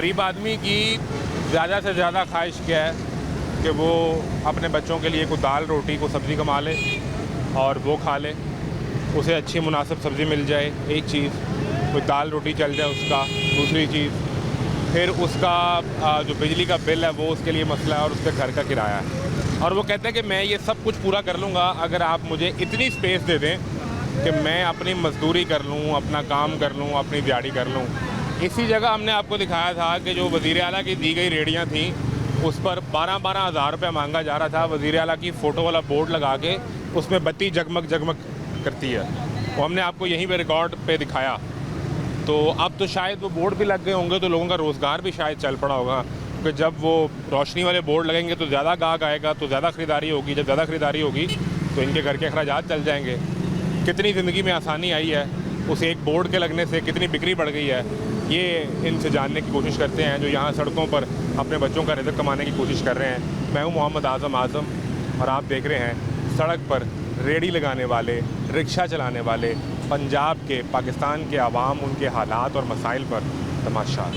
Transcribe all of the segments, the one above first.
गरीब आदमी की ज़्यादा से ज़्यादा ख्वाहिश क्या है कि वो अपने बच्चों के लिए कोई दाल रोटी को सब्ज़ी कमा ले और वो खा ले, उसे अच्छी मुनासिब सब्ज़ी मिल जाए, एक चीज़, कोई दाल रोटी चल जाए उसका, दूसरी चीज़, फिर उसका जो बिजली का बिल है वो उसके लिए मसला है और उसके घर का किराया है। और वो कहते हैं कि मैं ये सब कुछ पूरा कर लूँगा अगर आप मुझे इतनी स्पेस दे दें कि मैं अपनी मजदूरी कर लूँ, अपना काम कर लूँ, अपनी दिहाड़ी कर लूँ। इसी जगह हमने आपको दिखाया था कि जो वज़ीर आला की दी गई रेडियाँ थीं उस पर 12-12 हज़ार रुपये मांगा जा रहा था। वज़ीर आला की फ़ोटो वाला बोर्ड लगा के उसमें बत्ती जगमग जगमग करती है, वो हमने आपको यहीं पे रिकॉर्ड पे दिखाया। तो अब तो शायद वो बोर्ड भी लग गए होंगे तो लोगों का रोज़गार भी शायद चल पड़ा होगा, क्योंकि जब वो रोशनी वाले बोर्ड लगेंगे तो ज़्यादा गाहक आएगा, तो ज़्यादा ख़रीदारी होगी। जब ज़्यादा ख़रीदारी होगी तो इनके घर के अखराजात चल जाएंगे। कितनी ज़िंदगी में आसानी आई है उस एक बोर्ड के लगने से, कितनी बिक्री बढ़ गई है, ये इनसे जानने की कोशिश करते हैं जो यहाँ सड़कों पर अपने बच्चों का रिज़्क़ कमाने की कोशिश कर रहे हैं। मैं हूँ मोहम्मद आज़म और आप देख रहे हैं सड़क पर रेडी लगाने वाले, रिक्शा चलाने वाले पंजाब के, पाकिस्तान के आवाम, उनके हालात और मसाइल पर तमाशा।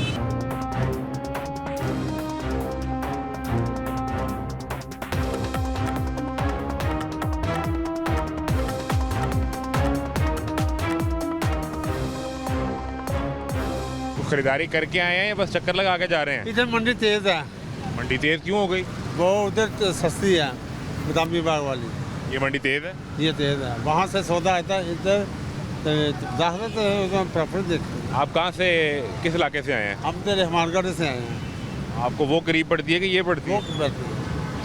खरीदारी करके आए हैं या बस चक्कर लगा के जा रहे हैं? इधर मंडी तेज है। मंडी तेज क्यों हो गई? वो उधर सस्ती है, बदामी बाग वाली। ये मंडी तेज है? ये तेज है, वहाँ से सौदा आता है इधर प्रेफरेंस देखते हैं। आप कहाँ से, किस इलाके से आए हैं? हम तो रहमानगढ़ से आए हैं। आपको वो करीब पड़ती है कि ये पड़ती है? वो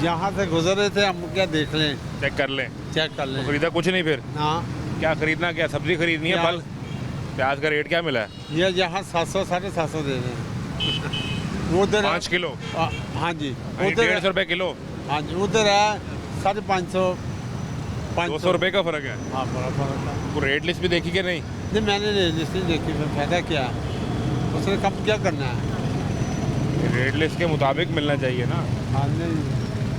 यहाँ से गुजर रहे थे, हम क्या देख लें, चेक कर लें। चेक कर लें। तो खरीदा कुछ नहीं फिर? हाँ। क्या खरीदना, क्या सब्जी खरीदनी है? फल, प्याज का रेट क्या मिला है? ये यहाँ 700-750 दे रहे हैं। उधर 5 किलो? हाँ जी, उधर 150 रुपये किलो। हाँ जी, उधर है 550, 200 रुपये का फ़र्क है। हाँ बड़ा फ़र्क है। वो रेट लिस्ट भी देखी कि नहीं? नहीं, मैंने रेट लिस्ट नहीं देखी, फिर फायदा क्या, उसने कम क्या करना है। रेट लिस्ट के मुताबिक मिलना चाहिए ना। हाँ नहीं,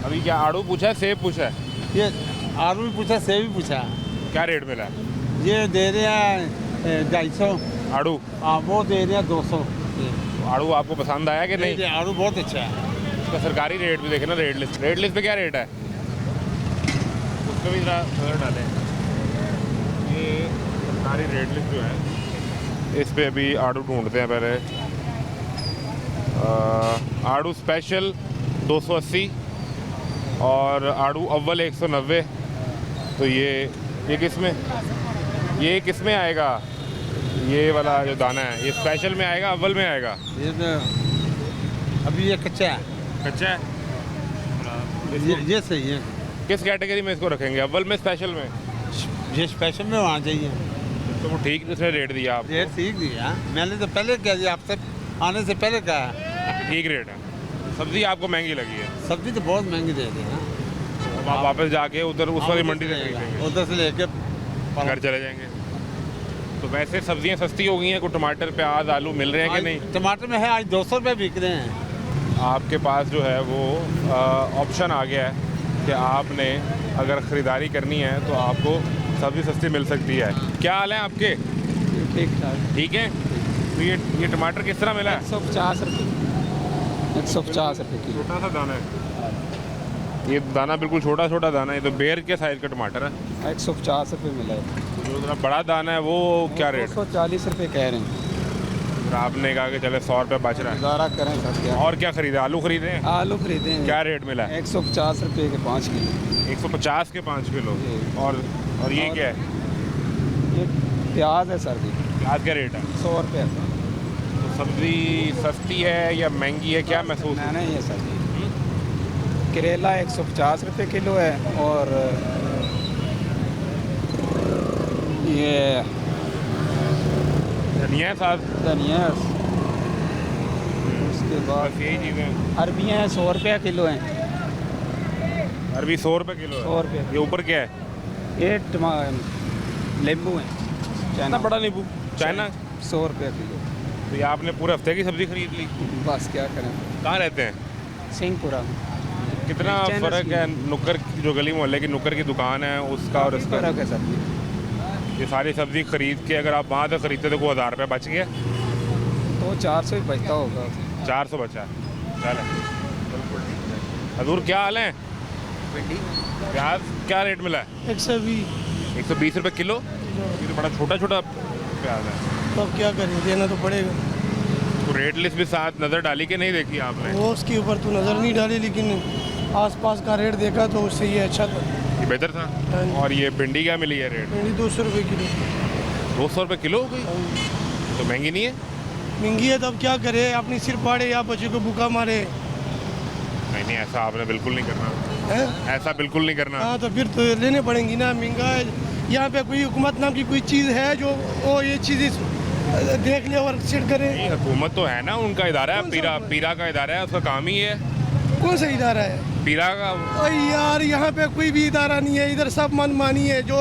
अभी क्या आड़ू पूछा है, सेब पूछा है? ये आलू भी पूछा, सेब भी पूछा। क्या रेट मिला है? ये दे रहे हैं 250 आड़ू। हाँ, वो दे रहे हैं 200। आड़ू आपको पसंद आया कि नहीं? आलू बहुत अच्छा है। उसका सरकारी रेट भी देखे ना, रेट लिस्ट पे क्या रेट है उसको भी ज़रा नज़र डालें। ये सरकारी रेट लिस्ट जो है इस पे अभी आड़ू ढूंढते हैं पहले। आड़ू स्पेशल 280 और आड़ू अव्वल 190। तो ये किस में आएगा? ये वाला जो दाना है ये स्पेशल में आएगा, अव्वल में आएगा? ये तो अभी ये कच्चा है। कच्चा है? ये सही है। किस कैटेगरी में इसको रखेंगे, अव्वल में, स्पेशल में? ये स्पेशल में होना चाहिए। तो वो ठीक उसने रेट दिया आपको? रेट ठीक दिया, मैंने तो पहले कह दिया, आपसे आने से पहले कहा। ठीक रेट है। सब्जी आपको महंगी लगी है? सब्जी तो बहुत महंगी दे दी है। अब आप वापस जाके उधर उस वाली मंडी से खरीदेंगे, उधर से लेके घर चले जाएंगे। तो वैसे सब्जियां सस्ती हो गई हैं, कोई टमाटर, प्याज, आलू मिल रहे हैं कि नहीं? टमाटर में है आज 200 रुपये बिक रहे हैं। आपके पास जो है वो ऑप्शन आ गया है कि आपने अगर ख़रीदारी करनी है तो आपको सब्ज़ी सस्ती मिल सकती है। क्या हाल है आपके? ठीक ठाक। ठीक है। तो ये टमाटर किस तरह मिला है? 150 रुपये, 150 रुपये किलो। छोटा सा दाना है ये, दाना बिल्कुल छोटा छोटा दाना है। ये तो बेर के साइज़ का टमाटर है। 150 रुपये मिला है। जो जरा बड़ा दाना है वो क्या रेट? 240 रुपये कह रहे हैं। फिर आपने कहा कि चले 100 रुपये बच रहा है। गुजारा करें सर क्या। और क्या खरीदे? आलू खरीदे हैं? आलू खरीदे हैं। क्या रेट मिला है? 150 रुपये के 5 किलो। 150 के 5 किलो। और ये क्या है? ये प्याज है सर जी। प्याज क्या रेट है? 100 रुपये। तो सब्ज़ी सस्ती है या महंगी है, क्या महसूस? नहीं है सर जी। करेला 150 रुपये किलो है और ये धनिया है साथ? धनिया, उसके बाद बस यही चीज़ें। अरबियाँ हैं 100 रुपये किलो हैं। अरबी 100 रुपये किलो है? 100 रुपये। ये ऊपर क्या है? ये नींबू हैं, इतना बड़ा नींबू? चाइना? 100 रुपये किलो। तो ये आपने पूरे हफ्ते की सब्ज़ी खरीद ली? बस क्या करें। कहाँ रहते हैं? सिंहपुरा। कितना फ़र्क है नुक्कर की, जो गली मोहल्ले की नुक्कर की दुकान है उसका और इसका? फ़र्क है सर जी। ये सारी सब्ज़ी खरीद के अगर आप वहाँ से खरीदते तो को 1000 रुपये बच गया? तो 400 ही बचता होगा। 400 बचा। चले हजूर, क्या हाल है? प्याज क्या रेट मिला है? 120। 120 रुपये किलो। ये तो बड़ा छोटा छोटा प्याज है। तो अब क्या करें, देना तो पड़ेगा। तो रेट लिस्ट भी साथ नज़र डाली कि नहीं देखी आपने? वो उसके ऊपर तो नज़र नहीं डाली, लेकिन आसपास का रेट देखा तो उससे ये अच्छा था। ये बेहतर था। हाँ जी। और ये भिंडी क्या मिली है रेट? भिंडी 200 रुपये किलो। 200 रुपये किलो हो गई? तो महंगी नहीं है? महंगी है तो अब क्या करे, अपनी सिर फाड़े या बच्चे को भूखा मारे। नहीं नहीं, ऐसा आपने बिल्कुल नहीं करना हैं? ऐसा बिल्कुल नहीं करना। हाँ, तो फिर तो लेने पड़ेंगी ना। महंगा है यहाँ पे, कोई हुकूमत नाम की कोई चीज़ है जो वो ये चीज़ देख ले और सेट करे? नहीं, हुकूमत तो है ना, उनका इदारा है, कौन सा पीरा हुकूमत? पीरा का इदारा है, उसका काम ही है कौन सा इदारा है? पीरा का। अरे यार, यहाँ पे कोई भी इदारा नहीं है, इधर सब मनमानी है। जो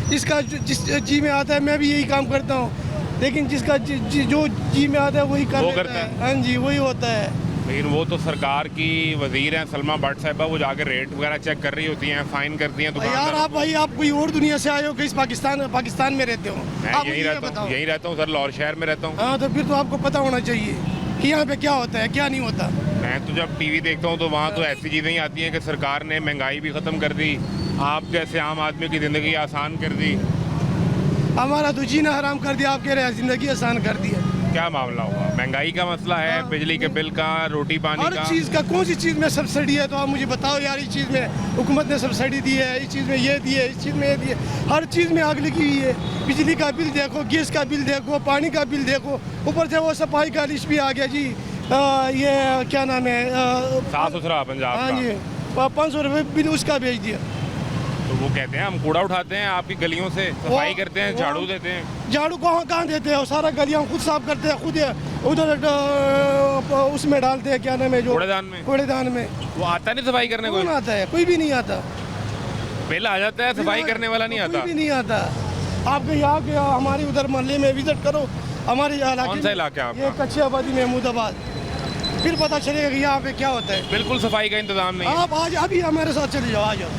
जिसका जिस जी में आता है, मैं भी यही काम करता हूँ, लेकिन जिसका जो जी में आता है वही कर वो लेता करता है। हाँ जी, वही होता है। लेकिन वो तो सरकार की वजीर हैं सलमा भट्ट साहिबा, वो जाके रेट वगैरह चेक कर रही होती हैं, फाइन करती हैं यार दुकानदार। भाई, आप कोई और दुनिया से आए हो कि इस पाकिस्तान में रहते हो? मैं आप यहीं मुझे ये रहता बताओ। हूँ, यहीं रहता हूँ सर, लाहौर शहर में रहता हूँ। हाँ, तो फिर तो आपको पता होना चाहिए कि यहाँ पे क्या होता है, क्या नहीं होता। मैं तो जब टीवी देखता हूँ तो वहाँ तो ऐसी चीज़ें ही आती हैं कि सरकार ने महंगाई भी ख़त्म कर दी, आप जैसे आम आदमी की ज़िंदगी आसान कर दी। हमारा तो जीना हराम कर दिया, आप कह रहे हैं ज़िंदगी आसान कर दी है। क्या मामला हुआ? महंगाई का मसला है, हाँ। बिजली के बिल का, रोटी पानी हर का। चीज़ का, कौन सी चीज़ में सब्सिडी है? तो आप मुझे बताओ यार, इस चीज़ में हुकूमत ने सब्सिडी दी है, इस चीज़ में ये दी है, इस चीज़ में ये दी है। हर चीज़ में आग लगी हुई है। बिजली का बिल देखो, गैस का बिल देखो, पानी का बिल देखो, ऊपर से वो सफाई का लिस्ट भी आ गया जी। ये क्या नाम है, साफ सुथरा पंजाब हाँ का। जी, 500 रुपये बिल उसका भेज दिया। तो वो कहते हैं हम कूड़ा उठाते हैं आपकी गलियों से, सफाई वो- करते हैं, वो- झाड़ू देते हैं। झाड़ू कहाँ देते हैं? सारा गलियाँ खुद साफ करते हैं, खुद उधर उसमें डालते हैं, क्या नाम है जो कूड़ेदान में। कूड़ेदान में। वो आता नहीं सफाई करने कौन को? आता है? कोई भी नहीं आता। बिल आ जाता है, सफाई करने वाला नहीं आता। कोई भी नहीं आता। आपके यहाँ के हमारे उधर मोहल्ले में विजिट करो, हमारे इलाके कौन सा में, इलाका है आपका? ये कच्ची आबादी महमूदाबाद, फिर पता चलेगा कि यहाँ पे क्या होता है। बिल्कुल सफाई का इंतजाम नहीं है। आप आज अभी हमारे साथ चले जाओ, आ जाओ।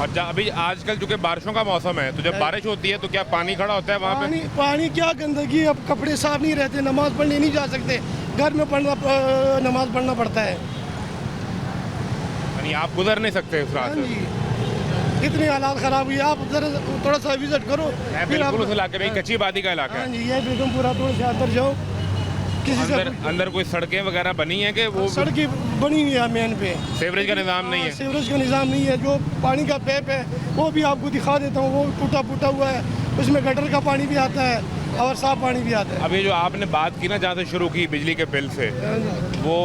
और अभी आजकल चूंकि बारिशों का मौसम है, तो जब बारिश होती है तो क्या पानी खड़ा होता है वहाँ पे? पानी क्या गंदगी, अब कपड़े साफ नहीं रहते, नमाज पढ़ने नहीं जा सकते, घर में नमाज पढ़ना पड़ता है। यानी आप गुजर नहीं सकते उस हाँ रात से। जी, इतनी हालात ख़राब हुई। आप जरा थोड़ा सा विजिट करो, मैं फिर आप। बिल्कुल उस इलाके में, कच्ची आबादी का इलाका हाँ है। जी, ये बेगमपुरा थोड़ा से अंदर जाओ, किसी से अंदर कोई सड़कें वगैरह बनी है कि वो सड़कें बनी हुई है मेन पे, सीवरेज का निज़ाम नहीं है? सीवरेज का निज़ाम नहीं है। जो पानी का पैप है वो भी आपको दिखा देता हूँ, वो टूटा हुआ है, उसमें गटर का पानी भी आता है और साफ पानी भी आता है। अभी जो आपने बात की ना, जहाँ से शुरू की बिजली के बिल से, वो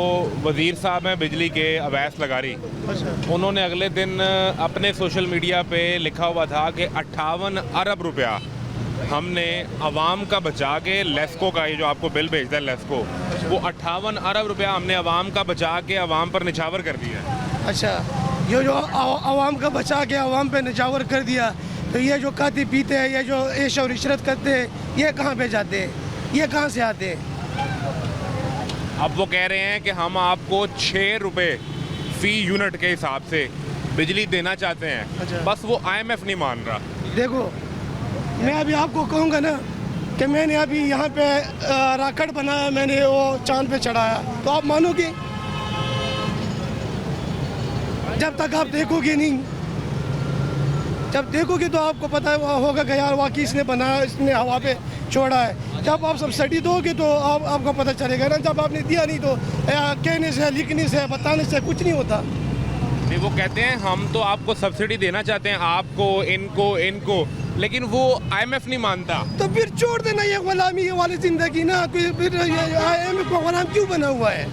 वजीर साहब हैं बिजली के, अवैस लगारी, अच्छा, उन्होंने अगले दिन अपने सोशल मीडिया पे लिखा हुआ था कि 58 अरब रुपया हमने अवाम का बचा के, लेस्को का ये जो आपको बिल भेजता है लेस्को, वो 58 अरब रुपया हमने अवाम का बचा के अवाम पर निछावर कर दिया है। अच्छा, ये जो आवाम का बचा के आवाम पे निछावर कर दिया, तो ये जो खाते पीते हैं, ये जो ऐश और इशरत करते हैं, ये कहाँ पे जाते हैं? ये कहाँ से आते हैं? अब वो कह रहे हैं कि हम आपको 6 रुपये फ़ी यूनिट के हिसाब से बिजली देना चाहते हैं। अच्छा। बस वो IMF नहीं मान रहा। देखो, मैं अभी आपको कहूँगा ना कि मैंने अभी यहाँ पे राकेट बनाया, मैंने वो चांद पे चढ़ाया, तो आप मानोगे? जब तक आप देखोगे नहीं, जब देखोगे तो आपको पता होगा कि यार वाकई इसने बनाया, इसने हवा पे छोड़ा है। जब आप सब्सिडी दोगे तो आपको पता चलेगा ना। जब आपने दिया नहीं तो कहने से, लिखने से, बताने से कुछ नहीं होता। नहीं, वो कहते हैं हम तो आपको सब्सिडी देना चाहते हैं, आपको, इनको, लेकिन वो IMF नहीं मानता। तो फिर छोड़ देना ये गुलामी वाली जिंदगी ना। फिर IMF को गुलाम क्यों बना हुआ है?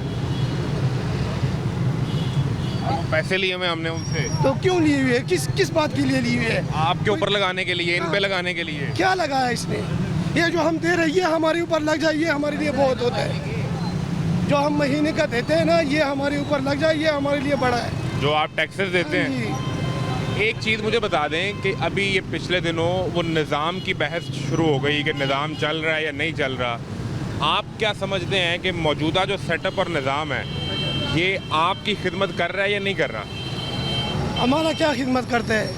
पैसे लिए हुए हमने उनसे, तो क्यों लिए हुए? किस बात के लिए लिए हुए है? आपके ऊपर लगाने के लिए, इन पे लगाने के लिए। क्या लगाया इसने? ये जो हम दे रहे हैं, ये हमारे ऊपर लग जाए, ये हमारे लिए बहुत होता है। जो हम महीने का देते हैं ना, ये हमारे ऊपर लग जाए, ये हमारे लिए बड़ा है। जो आप टैक्सेस देते हैं। जी। एक चीज़ मुझे बता दें कि अभी ये पिछले दिनों वो निज़ाम की बहस शुरू हो गई कि निज़ाम चल रहा है या नहीं चल रहा। आप क्या समझते हैं कि मौजूदा जो सेटअप और निज़ाम है, ये आपकी खिदमत कर रहा है या नहीं कर रहा? हमारा क्या खिदमत करते हैं?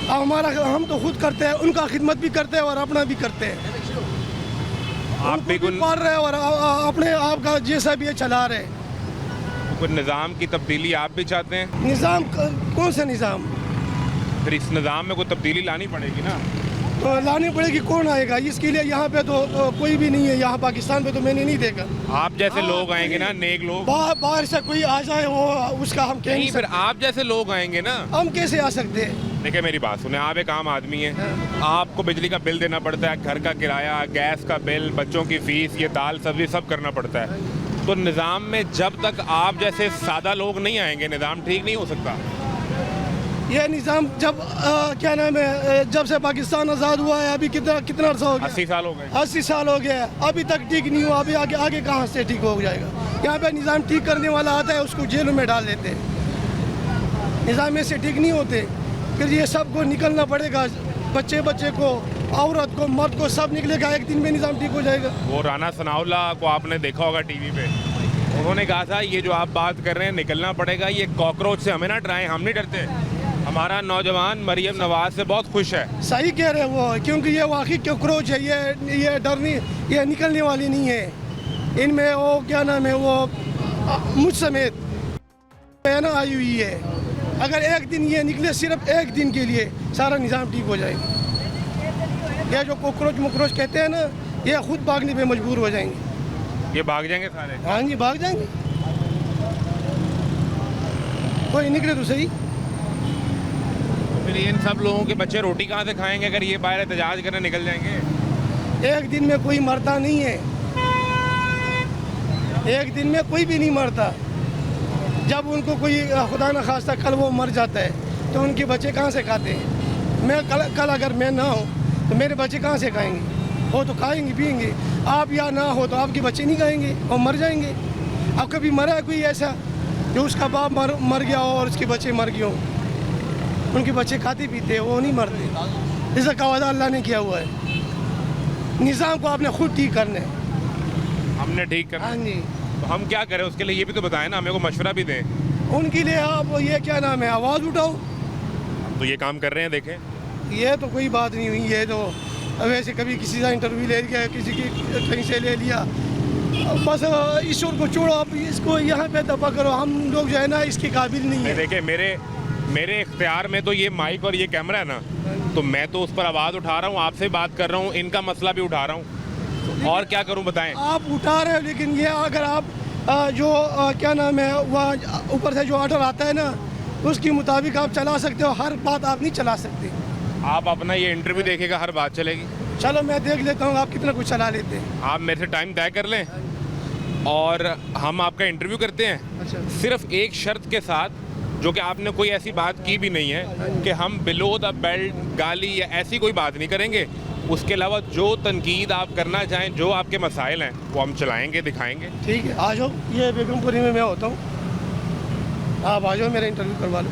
हम तो खुद करते हैं, उनका खिदमत भी करते हैं और अपना भी करते हैं। आप भी उनको भी पाल रहे हैं और अपने आप का जैसा भी ये चला रहे हैं। कुछ निज़ाम की तब्दीली आप भी चाहते हैं? निज़ाम कौन सा निज़ाम? फिर इस निज़ाम में कोई तब्दीली लानी पड़ेगी ना। तो लानी पड़ेगी, कौन आएगा इसके लिए? यहाँ पे तो कोई भी नहीं है, यहाँ पाकिस्तान पे तो मैंने नहीं देखा। आप जैसे लोग आएंगे ना, नेक लोग, बाहर से कोई आ जाए वो उसका हम कह नहीं, फिर आप जैसे लोग आएंगे ना। हम कैसे आ सकते हैं? देखिए मेरी बात सुने, आप एक आम आदमी हैं, आपको बिजली का बिल देना पड़ता है, घर का किराया, गैस का बिल, बच्चों की फीस, ये दाल सब्जी सब करना पड़ता है। तो निज़ाम में जब तक आप जैसे सादा लोग नहीं आएंगे, निज़ाम ठीक नहीं हो सकता। ये निज़ाम जब क्या नाम है, जब से पाकिस्तान आज़ाद हुआ है अभी कितना अर्सा हो गया? 80 साल हो गए। 80 साल हो गया, अभी तक ठीक नहीं हुआ। अभी आगे कहाँ से ठीक हो जाएगा? यहाँ पे निज़ाम ठीक करने वाला आता है, उसको जेलों में डाल देते हैं। निज़ाम ऐसे ठीक नहीं होते, फिर ये सबको निकलना पड़ेगा, बच्चे को, औरत को, मर्द को, सब निकलेगा, एक दिन में निज़ाम ठीक हो जाएगा। वो राना सनाउल्ला को आपने देखा होगा टीवी पे, उन्होंने कहा था ये जो आप बात कर रहे हैं निकलना पड़ेगा, ये कॉकरोच से हमें ना डराएं, हम नहीं डरते। हमारा नौजवान मरियम नवाज से बहुत खुश है। सही कह रहे हैं वो, क्योंकि ये वाकई कॉकरोच है, ये डर नहीं, ये निकलने वाली नहीं है। इनमें वो क्या नाम है, वो मुझ समेत है ना आई हुई है। अगर एक दिन ये निकले, सिर्फ एक दिन के लिए, सारा निज़ाम ठीक हो जाएगा। ये जो कॉकरोच कहते हैं ना, ये खुद भागने पे मजबूर हो जाएंगे। ये भाग जाएंगे सारे? हाँ जी, भाग जाएंगे। कोई निकले तो सही। फिर इन सब लोगों के बच्चे रोटी कहाँ से खाएंगे अगर ये बाहर एहतजाज करने निकल जाएंगे? एक दिन में कोई मरता नहीं है, एक दिन में कोई भी नहीं मरता। जब उनको कोई खुदा न खास्ता कल वो मर जाता है तो उनके बच्चे कहाँ से खाते हैं? मैं कल अगर मैं ना हूँ तो मेरे बच्चे कहाँ से खाएंगे? वो तो खाएंगे पिएंगे। आप या ना हो तो आपके बच्चे नहीं खाएंगे और मर जाएंगे। अब कभी मरा है कोई ऐसा जो उसका बाप मर गया हो और उसके बच्चे मर गए हो? उनके बच्चे खाते पीते, वो नहीं मरते। इसका वादा अल्लाह ने किया हुआ है। निज़ाम को आपने खुद ठीक करना है। हमने ठीक करना। हाँ जी। तो हम क्या करें उसके लिए, ये भी तो बताएं ना, हमें को मशवरा भी दें। उनके लिए आप ये क्या नाम है, आवाज़ उठाओ। तो ये काम कर रहे हैं, देखें। ये तो कोई बात नहीं हुई, ये तो वैसे कभी किसी का इंटरव्यू ले लिया, किसी की कहीं से ले लिया, बस ईश्वर को छोड़ो, आप इसको यहाँ पे दफा करो। हम लोग जो है ना इसके काबिल नहीं है। देखिए मेरे इख्तियार में तो ये माइक और ये कैमरा है ना, तो मैं तो उस पर आवाज़ उठा रहा हूँ, आपसे बात कर रहा हूँ, इनका मसला भी उठा रहा हूँ, और क्या करूँ बताएं? आप उठा रहे हो, लेकिन ये अगर आप जो क्या नाम है वहाँ ऊपर से जो ऑर्डर आता है ना, उसके मुताबिक आप चला सकते हो। हर बात आप नहीं चला सकते। आप अपना ये इंटरव्यू देखेगा, हर बात चलेगी। चलो मैं देख लेता हूँ आप कितना कुछ चला लेते हैं। आप मेरे से टाइम तय कर लें और हम आपका इंटरव्यू करते हैं। अच्छा। सिर्फ एक शर्त के साथ, जो कि आपने कोई ऐसी बात की भी नहीं है कि हम बिलो द बेल्ट गाली या ऐसी कोई बात नहीं करेंगे। उसके अलावा जो तनकीद आप करना चाहें, जो आपके मसाइल हैं, वो हम चलाएंगे, दिखाएंगे। ठीक है, आ जाओ। ये बेगमपुरी में मैं होता हूँ, आप आ जाओ, मेरा इंटरव्यू करवा लो।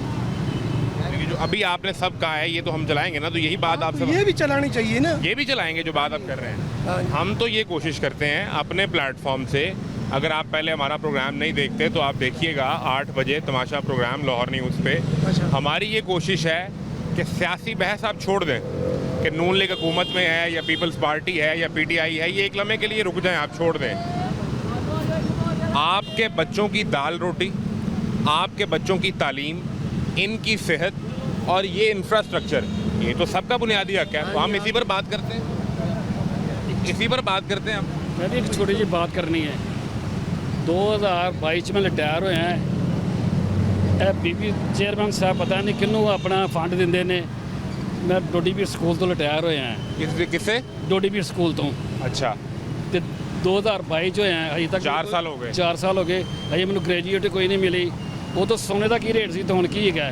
लेकिन जो अभी आपने सब कहा है ये तो हम चलाएंगे ना, तो यही बात आपसे ये भी चलानी चाहिए ना। ये भी चलाएंगे जो बात आप कर रहे हैं। हाँ जी। हम तो ये कोशिश करते हैं अपने प्लेटफॉर्म से, अगर आप पहले हमारा प्रोग्राम नहीं देखते तो आप देखिएगा 8 बजे तमाशा प्रोग्राम लाहौर न्यूज़ पे। अच्छा। हमारी ये कोशिश है कि सियासी बहस आप छोड़ दें कि नून लीग हुकूमत में है या पीपल्स पार्टी है या पीटीआई है, ये एक लम्हे के लिए रुक जाएं, आप छोड़ दें। आपके बच्चों की दाल रोटी, आपके बच्चों की तालीम, इनकी सेहत और ये इंफ्रास्ट्रक्चर, ये तो सबका बुनियादी हक है। तो हम इसी पर बात करते हैं, इसी पर बात करते हैं हम। मैंने एक छोटी जी बात करनी है। 2022 में रिटायर होए हैं। बीबी चेयरमैन साहब पता नहीं किन्नू अपना फंड दिंदे ने। मैं डोडीपीर स्कूल तो रिटायर होए हैं। किससे? डोडीपीर स्कूल तो। अच्छा। तो 2022 होए हैं, अजे तक 4 साल हो गए। 4 साल हो गए, अजे मैंने ग्रेजुएट कोई नहीं मिली। वो तो सोने का की रेट सी तो हुण की है।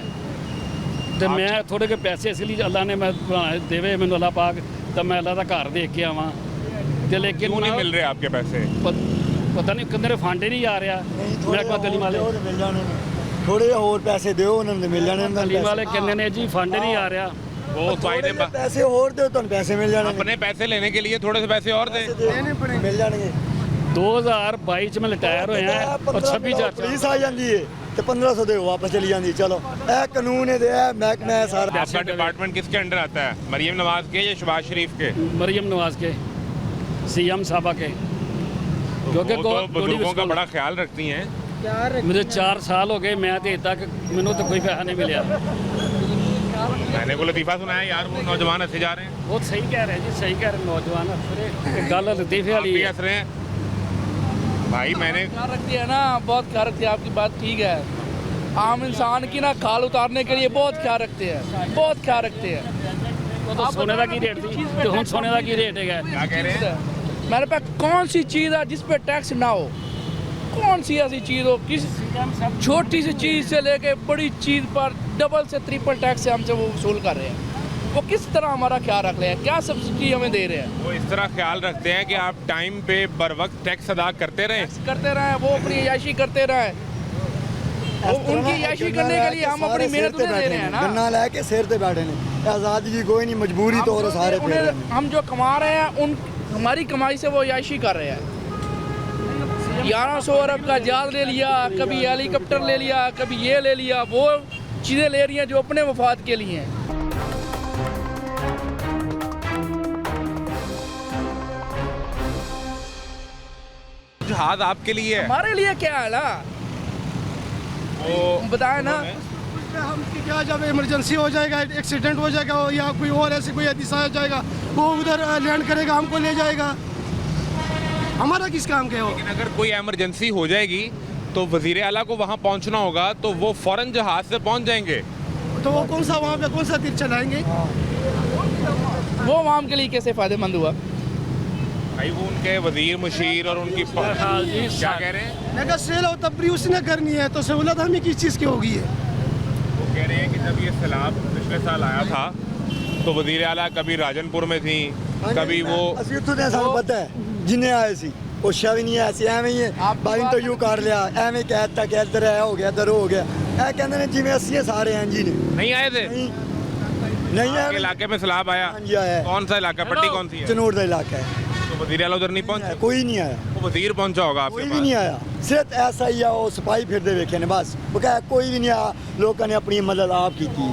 तो मैं थोड़े के पैसे इसलिए अल्लाह ने मैं देवे मैंने अल्लाह पाक, तो मैं अल्लाह का घर देख के आवां। तो लेकिन क्यों नहीं मिल रहे आपके पैसे? पता नहीं किंदे फंड ही नहीं आ रहा। मैं कहा तलीम वाले थोड़े और पैसे दो, उन्होंने मिल जाने। तलीम वाले कहने ने जी फंड ही नहीं आ रहा। वो भाई ने पैसे और दो तो पैसे मिल जाने। अपने पैसे लेने के लिए थोड़े से पैसे और दें, मिल जाएंगे। 2022 में रिटायर होए हैं और 26,000 पुलिस आ जाती है तो 1500 दे वापस चली जाती। चलो ए कानून है, महकमा है सारा। आपका डिपार्टमेंट किसके अंडर आता है? मरियम नवाज के या शहबाज शरीफ के? मरियम नवाज के। सीएम साहबा के, क्योंकि वो तो बुजुर्गों का बड़ा ख्याल रखती हैं। मेरे 4 साल हो गए, मैं तो तक मैंने तो कोई पैसा नहीं मिला। मैंने को लतीफ़ा सुनाया यार, वो नौजवान हंसे जा रहे हैं, वो सही कह रहे हैं जी, सही कह रहे हैं नौजवान। गल लतीफे आप वाली भी है। हंस रहे हैं भाई। मैंने ख्याल रखती है ना, बहुत ख्याल रखती है, आपकी बात ठीक है। आम इंसान की ना खाल उतारने के लिए बहुत ख्याल रखते हैं, बहुत ख्याल रखते हैं। वो तो सोने का की रेट थी, तो हम सोने का की रेट है। क्या कह रहे हैं? मेरे पास कौन सी चीज़ है जिस पे टैक्स ना हो? कौन सी ऐसी चीज़ हो, किस छोटी सी चीज़ से लेके बड़ी चीज़ पर डबल से ट्रिपल टैक्स से हमसे वो वसूल कर रहे हैं। वो किस तरह हमारा ख्याल रख रहे हैं, क्या सब्सिडी हमें दे रहे हैं? वो इस तरह ख्याल रखते हैं कि आप टाइम पे बर वक्त टैक्स अदा करते रहें। करते रहे, वो अपनी याशी करते रहे। वो उनकी याशी करने के लिए हम अपनी मेहनत उन्हें दे रहे हैं ना। गन्ना लेके सिर पे बैठे ने, आज़ादी की कोई नहीं, मजबूरी तो और सारे पे उन्हें हम जो कमा रहे हैं उन हमारी कमाई से वो याशी कर रहे हैं। 1100 अरब का जहाज ले लिया, कभी हेलीकॉप्टर ले लिया, कभी ये ले लिया, वो चीज़ें ले रही हैं जो अपने मफाद के लिए हैं। जहाज आपके लिए है, हमारे लिए क्या है ना, वो बताए ना। हम क्या, जब इमरजेंसी हो जाएगा, एक्सीडेंट हो जाएगा या कोई और ऐसी कोई हादसा हो जाएगा, वो उधर लैंड करेगा, हमको ले जाएगा। हमारा किस काम के हो? लेकिन अगर कोई इमरजेंसी हो जाएगी तो वजीर आला को वहाँ पहुँचना होगा, तो वो फौरन जहाज से पहुँच जाएंगे। तो वो कौन सा वहाँ पे कौन सा तीर चलाएंगे? वो आवाम के लिए कैसे फ़ायदेमंद हुआ? भाई वो उनके वजीर मुशीर और उनकी हाँ जी, क्या कह रहे हैं? मैं कहा सेल हो तब भी उसने करनी है, तो सहूलत हमें किस चीज़ की होगी है? वो कह रहे हैं कि जब ये सैलाब पिछले साल आया था तो वजीर आला कभी राजनपुर में थी, कभी वो ਅਸੀਂ ਉੱਥੋਂ ਦੇ ਸਾਨੂੰ ਪਤਾ ਹੈ ਜਿੰਨੇ ਆਏ ਸੀ ਪੁੱਛਿਆ ਵੀ ਨਹੀਂ ਆਇਆ ਸੀ, ਐਵੇਂ ਹੀ ਬਾਈ ਇੰਟਰਵਿਊ ਕਰ ਲਿਆ, ਐਵੇਂ ਕਹਿ ਦਿੱਤਾ ਕਿ ਇੱਧਰ ਇਹ ਹੋ ਗਿਆ, ਇੱਧਰ ਹੋ ਗਿਆ। ਇਹ ਕਹਿੰਦੇ ਨੇ ਜਿਵੇਂ ਅਸੀਂ ਇਹ ਸਾਰੇ ਇੰਜ ਹੀ ਨੇ। नहीं आए थे। ਨਹੀਂ ਨਹੀਂ आपके आए। इलाके में सैलाब आया? हाँ जी आया है। कौन सा इलाका, पट्टी कौन सी है? ਚਨੋੜ ਦਾ ਇਲਾਕਾ ਹੈ, तो वजीर आला उधर नहीं पहुंचा? कोई नहीं आया, वो वजीर पहुंचा होगा कोई आपके भी नहीं पास। आया। सिर्फ ऐसा ही है, वो सिपाही फिरते देखे ने बस। वो कहा कोई भी नहीं आया, लोगों ने अपनी मदद आप की थी।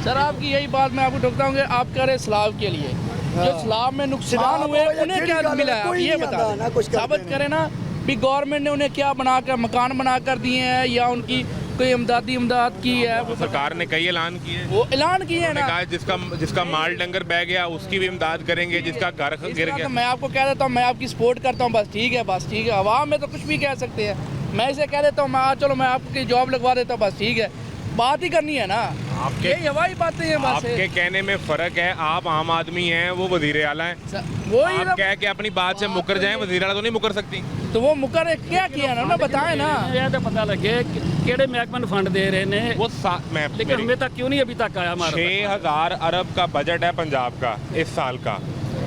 सर आपकी यही बात मैं आपको टोकता हूँ कि आप कह रहे सैलाब के लिए, जो सैलाब में नुकसान सैलाब हुए हो या उन्हें जेड़ी क्या गल मिला है, है, कोई ये नहीं बता आता ना, कुछ दें, करते साबित नहीं। करें ना भी गवर्नमेंट ने उन्हें क्या बनाकर मकान बनाकर दिए हैं या उनकी कोई इमदाद की है। तो सरकार ने कई ऐलान किए, वो ऐलान किए हैं उन्होंने ना। कहा जिसका माल डंगर बह गया उसकी भी इमदाद करेंगे, जिसका घर इस गिर तरह गया। तो मैं आपको कह देता हूँ, मैं आपकी सपोर्ट करता हूँ, बस ठीक है, बस ठीक है। आवाम में तो कुछ भी कह सकते हैं, मैं इसे कह देता हूँ, मैं चलो मैं आपकी जॉब लगवा देता हूँ, बस ठीक है। बात ही करनी है ना, आपके ये हवाई बातें हैं बस। आपके कहने में फर्क है, आप आम आदमी हैं, वो वजीर आला हैं। वही आप ना, कह के अपनी बात से मुकर जाएं, वजीर आला तो नहीं मुकर सकती। तो वो मुकर क्या किया ना बताए ना। ये तो पता लगे केड़े महकमे नूं फंड दे रहे ने, वो मैं लेकिन हमें तक क्यों नहीं अभी तक आया हमारा? 6000 अरब का बजट है पंजाब का इस साल का,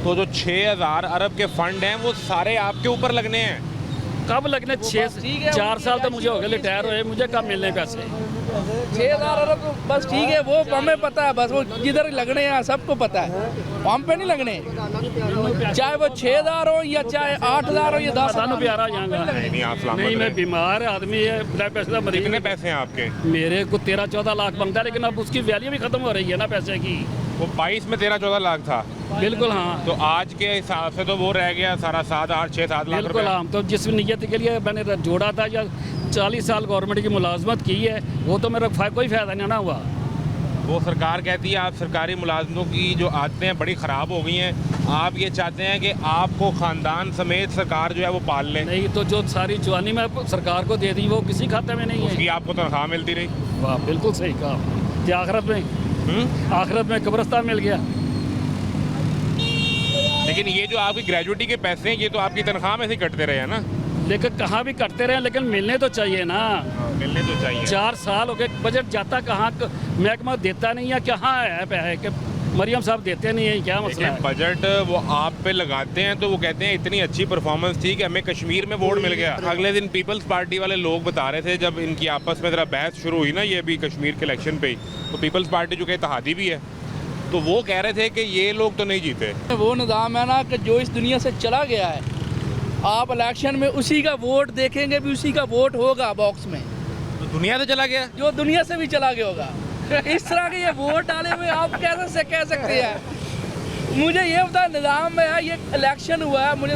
तो जो 6000 अरब के फंड हैं वो सारे आपके ऊपर लगने हैं। कब लगने? 4 साल तो मुझे हो गए रिटायर हुए, मुझे कब मिलने पैसे? 6000 अरब तो बस ठीक है, वो हमें पता है, बस वो जिधर लगने हैं सबको पता है, हम पे नहीं लगने। चाहे वो 6000 हो या चाहे 8000 हो या 10,000 सानू प्यारा जाऊंगा। नहीं आप सलामत नहीं, मैं रहें। बीमार आदमी है, ब्लड प्रेशर का मरीज। कितने पैसे हैं आपके? मेरे को 13-14 लाख बनता है, लेकिन अब उसकी वैल्यू भी खत्म हो रही है ना पैसे की। वो 22 में 13-14 लाख था, बिल्कुल हाँ, तो आज के हिसाब से तो वो रह गया सारा 7-8-6-7 लाख बिल्कुल रुपए। हाँ। तो जिस नीयत के लिए मैंने जोड़ा था, या 40 साल गवर्नमेंट की मुलाजमत की है, वो तो मेरा कोई फ़ायदा नहीं ना हुआ। वो सरकार कहती है आप सरकारी मुलाजमों की जो आदतें हैं बड़ी ख़राब हो गई हैं, आप ये चाहते हैं कि आपको ख़ानदान समेत सरकार जो है वो पाल लें। नहीं तो जो सारी जवानी मैं सरकार को दे दी वो किसी खाते में नहीं उसकी है। आपको तनख्वाह मिलती रही। वाह, बिल्कुल सही कहा। कि आखिरत में कब्रिस्तान मिल गया। लेकिन ये जो आपकी ग्रेजुएटी के पैसे हैं ये तो आपकी तनख्वाह में से ही कटते रहे हैं ना। लेकिन कहाँ भी करते रहे, लेकिन मिलने तो चाहिए ना। मिलने तो चाहिए। 4 साल हो गए, बजट जाता कहाँ, महकमा देता नहीं है, कहाँ है पैसे कि मरियम साहब देते नहीं है, क्या मसला लेकिन है? बजट वो आप पे लगाते हैं तो वो कहते हैं इतनी अच्छी परफॉर्मेंस थी कि हमें कश्मीर में वोट मिल गया। अगले दिन पीपल्स पार्टी वाले लोग बता रहे थे जब इनकी आपस में ज़रा बहस शुरू हुई ना, ये भी कश्मीर के इलेक्शन पे ही, तो पीपल्स पार्टी जो कि इत्तेहादी भी है, तो वो कह रहे थे कि ये लोग तो नहीं जीते। वो निज़ाम है ना कि जो इस दुनिया से चला गया है, आप इलेक्शन में उसी का वोट देखेंगे, भी उसी का वोट होगा बॉक्स में, तो दुनिया से चला गया। जो दुनिया से भी चला गया होगा। इस तरह के ये वोट डाले हुए आप कैसे से कह सकते हैं? मुझे ये बता, निज़ाम में है, ये इलेक्शन हुआ है, मुझे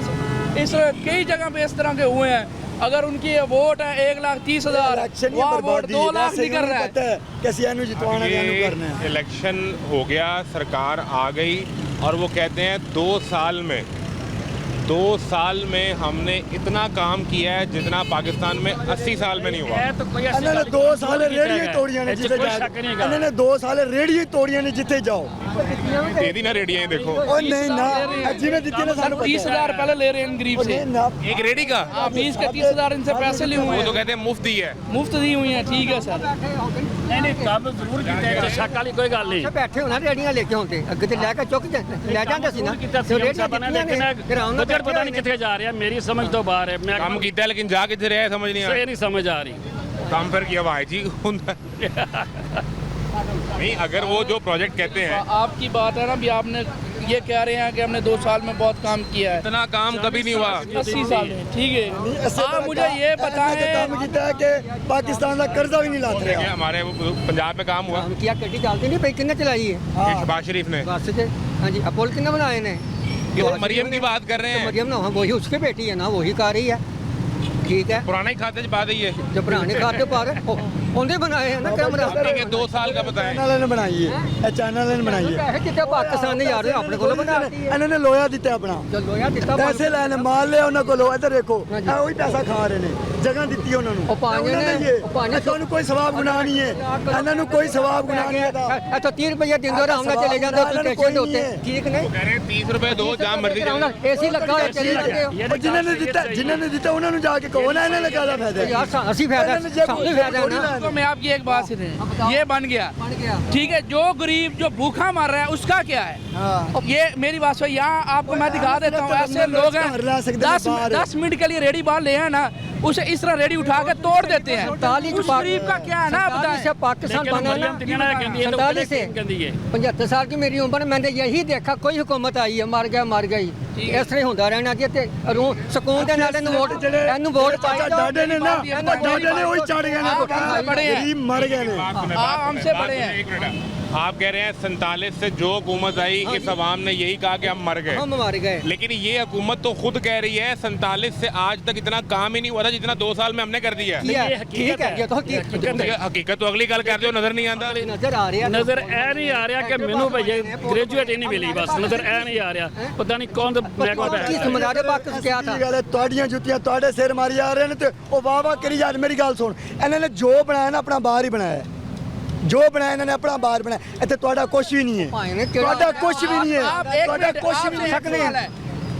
इस कई जगह पे इस तरह के हुए हैं। अगर उनकी वोट है 1,30,000, इलेक्शन वहाँ वोट 2 लाख निकल रहा है। पता है कैसे एनु जितवाना है, एनु करना है। इलेक्शन हो गया, सरकार आ गई और वो कहते हैं 2 साल में हमने इतना काम किया है जितना पाकिस्तान में 80 साल में नहीं हुआ। तो कोई ऐसी इन्होंने गल 2 साल रेडियो तोड़ियां ने जिथे कोई जाओ, शक नहीं गा। इन्होंने 2 साल रेडियो तोड़ियां ने जिथे जाओ। दे दी ना रेडियां, देखो ओ नहीं ना, जिन्हें दिते ना सानू 30,000 पहले ले रहे हैं इन गरीब से। नहीं ना, एक रेडी का 20 के 30,000 इनसे पैसे लिए हुए वो तो हैं, कहते हैं मुफ्त ही है। मुफ्त दी हुई हैं। ठीक है सर, नहीं ਕੰਮ ਜ਼ਰੂਰ ਕੀਤਾ ਹੈ, ਸ਼ੱਕ ਵਾਲੀ ਕੋਈ ਗੱਲ ਨਹੀਂ। ਬੈਠੇ ਹੋਣਾ ਰੇੜੀਆਂ ਲੈ ਕੇ ਹੁੰਦੇ ਅੱਗੇ ਤੇ ਲੈ ਕੇ ਚੁੱਕ ਲੈ ਜਾਂਦੇ ਸੀ ਨਾ ਤੇ ਰੇੜੀਆਂ ਦਿੱਤੀਆਂ ਨੇ ਫਿਰ ਆਉਣਾ ਬਜਟ ਪਤਾ ਨਹੀਂ ਕਿੱਥੇ ਜਾ ਰਿਹਾ, ਮੇਰੀ ਸਮਝ ਤੋਂ ਬਾਹਰ ਹੈ। ਮੈਂ ਕੰਮ ਕੀਤਾ लेकिन जा किधर है समझ नहीं आ ਇਹ ਨਹੀਂ ਸਮਝ ਆ ਰਹੀ। काम फिर किया भाई जी ਹੁੰਦਾ नहीं। अगर वो जो प्रोजेक्ट कहते हैं आपकी बात है ना, भी आपने ये कह रहे हैं कि हमने 2 साल में बहुत काम किया है, इतना काम कभी नहीं हुआ। 80 साल में। ठीक है, आप मुझे ये बताएं, काम किया है कि पाकिस्तान का कर्जा भी नहीं लाते देखिए, रहा। हमारे पंजाब में काम हुआ ਕੰਮ ਕੀਆ ਗੱਡੀ ਚੱਲਦੀ ਨਹੀਂ ਪਈ ਕਿੰਨੇ ਚਲਾਈ ਹੈ शहबाज शरीफ ने। ਬੱਸ ਤੇ ਹਾਂਜੀ ਆ ਪੁਲ ਕਿੰਨੇ ਬਣਾਏ ਨੇ ये तो मरियम की बात कर रहे हैं, मरियम ना वही उसकी बेटी है ना वही कर रही है ठीक है पुराना ही खाते बात है ये। जो पुराने खाते पर ਉਹਨੇ ਬਣਾਏ ਹੈ ਨਾ ਕੈਮਰਾ आपने के 2 साल का बताएं। चैनल ने बनाई है, ये चैनल ने बनाई है। ਪੈਸੇ ਕਿਤੇ ਪਾਕਿਸਤਾਨ ਨੇ ਯਾਰ ਆਪਣੇ ਕੋਲ ਬਣਾਤੀ ਹੈ इन्होंने लोया दिता अपना, ਚਲੋ ਯਾਰ ਦਿੱਤਾ पैसे लेने माल लिया उन्होंने को लो। इधर देखो ये वही पैसा खा रहे ने, जगह दी उन्होंने। ਉਹ ਪਾਣੀ ਨੇ ਉਹ ਪਾਣੀ ਤੁਹਾਨੂੰ ਕੋਈ ਸਵਾਬ ਗੁਨਾਹ ਨਹੀਂ ਹੈ, ਇਹਨਾਂ ਨੂੰ ਕੋਈ ਸਵਾਬ ਗੁਨਾਹ ਨਹੀਂ ਹੈ। ਇੱਥੋਂ 30 ਰੁਪਏ ਦਿੰਦੇ ਆਰਾਮ ਨਾਲ ਚਲੇ ਜਾਂਦੇ ਸਟੇਸ਼ਨ ਦੇ ਉੱਤੇ ਠੀਕ ਨੇ कह रहे हैं 30 रुपए दो जहाँ मर्जी चले। ਏਸੀ ਲੱਗਾ ਹੋਇਆ ਚਲੇ ਜਾਂਦੇ ਹੋ ਉਹ ਜਿਨ੍ਹਾਂ ਨੇ ਦਿੱਤਾ ਉਹਨਾਂ ਨੂੰ ਜਾ ਕੇ ਕਹੋ ਨਾ, ਇਹਨਾਂ ਨੇ ਕਾਹਦਾ ਫਾਇਦਾ ਹੈ। ਯਾਰ ਅਸੀਂ ਫਾਇਦਾ ਸਾਨੂੰ ਫਾਇਦਾ ਹੈ ਨਾ तो मैं आपकी एक बात सुने, ये बन गया ਬਣ ਗਿਆ ठीक है। जो गरीब जो भूखा मर रहा है उसका क्या है? हाँ। ये मेरी बात सुनो, यहाँ आपको मैं दिखा देता हूँ, ऐसे लोग हैं घर ला सकते हैं 10 मिनट के लिए रेडी बाल ले हैं ना, उसे इस तरह रेडी उठा के तोड़ देते हैं। 47 उस गरीब का क्या है ना बताएं। से पाकिस्तान बना ना 47 से 75 साल की मेरी उम्र मैंने यही देखा कोई हुकूमत आई है मर गई ਇਸ ਤਰ੍ਹਾਂ ਹੀ ਹੁੰਦਾ ਰਹਿਣਾ ਜੀ ਤੇ ਰੂਹ ਸਕੂਨ ਦੇ ਨਾਲ ਇਹਨੂੰ ਵੋਟ ਪਾਈ ਡਾਡੇ ਨੇ ਨਾ, ਡਾਡੇ ਨੇ ਉਹੀ ਚੜ ਗਏ ਨੇ, बड़े हैं। गरीब मर गए ने। हमसे बड़े हैं। एक मिनट, आप कह रहे हैं 47 से जो हुकूमत आई इस अवाम ने यही कहा कि हम मर गए, हम मर गए लेकिन ये हुकूमत तो खुद कह रही है 47 से आज तक इतना काम ही नहीं हुआ था जितना 2 साल में हमने कर दिया है। ठीक है ये तो हकीकत तो अगली गल कर दो, नजर नहीं आता। नजर आ रहा ਨਜ਼ਰ ਇਹ ਨਹੀਂ ਆ ਰਿਹਾ ਕਿ ਮੈਨੂੰ ਭਈਏ ਗ੍ਰੈਜੂਏਟ ਹੀ ਨਹੀਂ ਮਿਲੀ, ਬਸ ਨਜ਼ਰ ਇਹ ਨਹੀਂ ਆ ਰਿਹਾ, ਪਤਾ ਨਹੀਂ ਕੌਣ ਮਹਿਕਮਾ ਪੈ किस मनारे पाकिस्तान क्या था ਕੀ ਗੱਲ ਹੈ, ਤੁਹਾਡੀਆਂ ਜੁੱਤੀਆਂ ਤੁਹਾਡੇ ਸਿਰ ਮਾਰੀ ਆ ਰਹੇ ਨੇ ਤੇ ਉਹ ਵਾਹ ਕਰੀ ਜਾ। ਮੇਰੀ ਗੱਲ ਸੁਣ, ਇਹਨਾਂ ਨੇ ਜੋ ਬਣਾਇਆ ਨਾ ਆਪਣਾ ਬਾਹਰ ਹੀ ਬਣਾਇਆ ਹੈ। ਜੋ ਬਣਾਇਆ ਇਹਨਾਂ ਨੇ ਆਪਣਾ ਬਾਹਰ ਬਣਾਇਆ, ਇੱਥੇ ਤੁਹਾਡਾ ਕੁਝ ਵੀ ਨਹੀਂ ਹੈ, ਤੁਹਾਡਾ ਕੁਝ भी नहीं है, आप एक ਤੁਹਾਡਾ मिनट, कुछ भी आपसे नहीं एक सवाल है।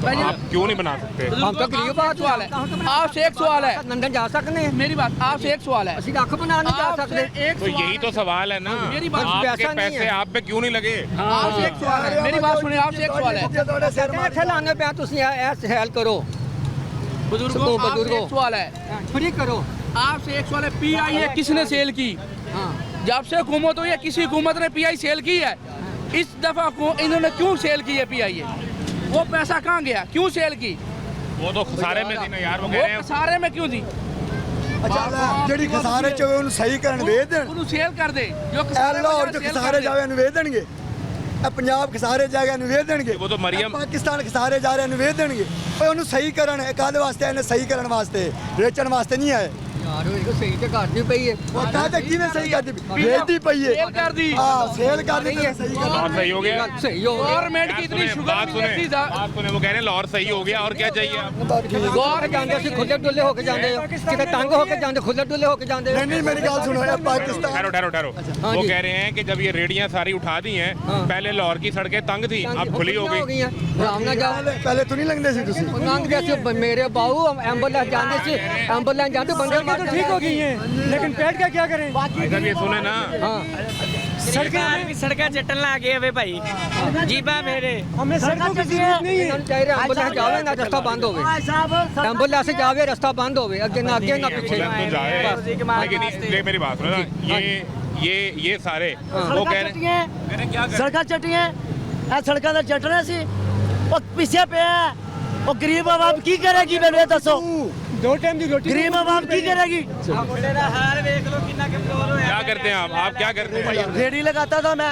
भाई जी, आप क्यों नहीं बना सकते? हम तो गरीब आपसे एक सवाल है, आपसे एक सवाल है, लंदन जा सकते हैं मेरी बात, आपसे एक सवाल है, ਅਸੀਂ ਅੱਖ ਬਣਾ ਨਹੀਂ ਜਾ आपसे ਸਕਦੇ एक तो यही तो सवाल है ना, मेरी बात आपके पैसा नहीं पैसे है। आप पे क्यों नहीं लगे? आपसे एक सवाल है, मेरी बात सुनिए, आपसे एक सवाल है ਤੁਹਾਡੇ ਸਿਰ ਮਾਰੀ ਇੱਥੇ ਲਾਣੇ ਪਿਆ ਤੁਸੀਂ ਇਹ ਹੈਲ ਕਰੋ बुजुर्गों, आपसे बुजुर्गों। एक सवाल है, फ्री करो आपसे एक सवाल है, PIA किसने सेल की? हाँ जब से हुकूमत हुई है किसी हुकूमत ने PI सेल की है? इस दफा इन्होंने क्यों सेल की है PIA? वो पैसा कहाँ गया, क्यों सेल की? वो तो खसारे में थी ना यार, वो कह वो रहे हैं सारे में क्यों दी? ਅੱਛਾ ਜਿਹੜੀ ਖਸਾਰੇ ਚ ਹੋਵੇ ਉਹਨੂੰ ਸਹੀ ਕਰਨ ਵੇਚ ਦੇਣ। ਉਹਨੂੰ ਸੇਲ ਕਰ ਦੇ, ਜੋ ਲਾਹੌਰ ਚ ਖਸਾਰੇ ਜਾਵੇ ਇਹਨੂੰ ਵੇਚ ਦੇਣਗੇ, ਇਹ ਪੰਜਾਬ ਖਸਾਰੇ ਜਾ ਕੇ ਇਹਨੂੰ ਵੇਚ ਦੇਣਗੇ। वो तो मरियम ਇਹ ਪਾਕਿਸਤਾਨ ਖਸਾਰੇ ਜਾ ਰਹੇ ਇਹਨੂੰ ਵੇਚ ਦੇਣਗੇ। ਓਏ ਉਹਨੂੰ ਸਹੀ ਕਰਨ, ਇਹ ਕਾਹਦੇ ਵਾਸਤੇ ਇਹਨੇ ਸਹੀ ਕਰਨ ਵਾਸਤੇ, ਵੇਚਣ ਵਾਸਤੇ ਨਹੀਂ ਆਏ। ਯਾਰ ਉਹ ਸਹੀ ਤੇ ਕਰਦੀ ਪਈ ਹੈ ਉਹ ਕਾਹਦੇ ਕਿਵੇਂ ਸਹੀ ਕਰਦੀ ਵੇਚਦੀ ਪਈ ਹੈ, सेल कर दी। ਹਾਂ ਸੇਲ ਕਰਦੀ ਹੈ ਸਹੀ ਕਰ। लाहौर सही हो गया। ਸਹੀ ਹੋ ਗਿਆ गवर्नमेंट की इतनी शुगर बात मिल रही सुने, बात सुने, वो कह रहे हैं लाहौर सही हो गया और क्या चाहिए आपको? ਗੌਰ ਜਾਂਦੇ ਸੀ ਖੁੱਲੇ ਡੁੱਲੇ ਹੋ ਕੇ ਜਾਂਦੇ ਹੋ ਕਿਤੇ ਤੰਗ ਹੋ ਕੇ ਜਾਂਦੇ ਖੁੱਲੇ ਡੁੱਲੇ ਹੋ ਕੇ ਜਾਂਦੇ ਹੋ नहीं नहीं मेरी गल सुनो, ये पाकिस्तान ठहरो ठहरो ठहरो, हाँ वो जी। कह रहे हैं कि जब ये रेडियां सारी उठा दी हैं, हाँ। पहले लाहौर की सड़कें तंग थी, अब खुली हो गई। ਆਰਾਮ ਨਾਲ ਜਾਓ पहले तो नहीं लगते सी तुसी। ਨੰਗ ਗਏ ਸੀ ਮੇਰੇ ਬਾਹੂ ਐਂਬੂਲੈਂਸ ਜਾਂਦੇ ਸੀ ਐਂਬੂਲੈਂਸ ਜਾਂਦੇ ਬੰਦੇ तो ठीक हो गई हैं लेकिन पेट का क्या करें भाई साहब ये सुने ना, हाँ ਸੜਕਾਂ ਚੱਟਣ ਲੱਗ ਗਏ ਵੇ ਭਾਈ ਜੀਬਾ ਮੇਰੇ हमें सड़कों की जरूरत नहीं है एम्बुलेंस जावे ना रास्ता बंद होवे एम्बुलेंस जावे रास्ता बंद होवे अगे ना पीछे एम्बुलेंस तो जाए, लेकिन ये मेरी बात सुनो ना, ये सारे वो कह रहे हैं सड़ਕਾਂ ਚੱਟੀਆਂ ਇਹ ਸੜਕਾਂ ਦਾ ਚੱਟਣਾ ਸੀ ਉਹ ਪਿੱਛੇ ਪਿਆ ਉਹ ਗਰੀਬ ਆਵਾਮ ਕੀ ਕਰੇਗੀ ਮੈਨੂੰ ਇਹ ਦੱਸੋ दो टाइम की रोटी ਗਰੀਬ ਆਵਾਮ ਕੀ ਕਰੇਗੀ क्या करते हैं आप क्या करते हैं? रेडी लगाता था मैं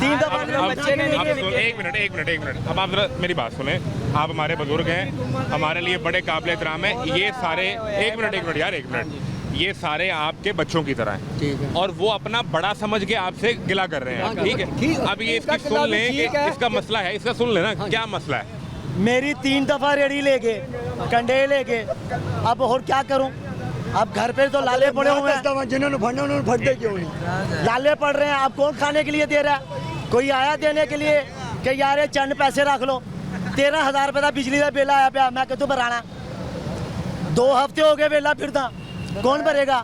3 दफा बच्चे ने आप एक मिनट अब आप जरा मेरी बात सुने। आप हमारे बुजुर्ग हैं, हमारे लिए बड़े काबिल एहतराम है। ये सारे एक मिनट यार, एक मिनट। ये सारे आपके बच्चों की तरह हैं, ठीक है। और वो अपना बड़ा समझ के आपसे गिला कर रहे हैं, ठीक है। अब ये इसकी सुन लें कि इसका मसला है, इसका सुन लेना क्या मसला है। मेरी 3 दफा रेडी लेके कंडे लेके, अब और क्या करूं? अब घर पे तो लाले पड़े हुए हैं, जिन्होंने फड़ना उन्होंने फटते क्यों नहीं? लाले पड़ रहे हैं। आप कौन खाने के लिए दे रहा है? कोई आया देने के लिए कि यार ये चंद पैसे रख लो। 13,000 रुपये का बिजली का बिल आया पिया, मैं कितों भराना? 2 हफ्ते हो गए वेला फिरता, कौन भरेगा?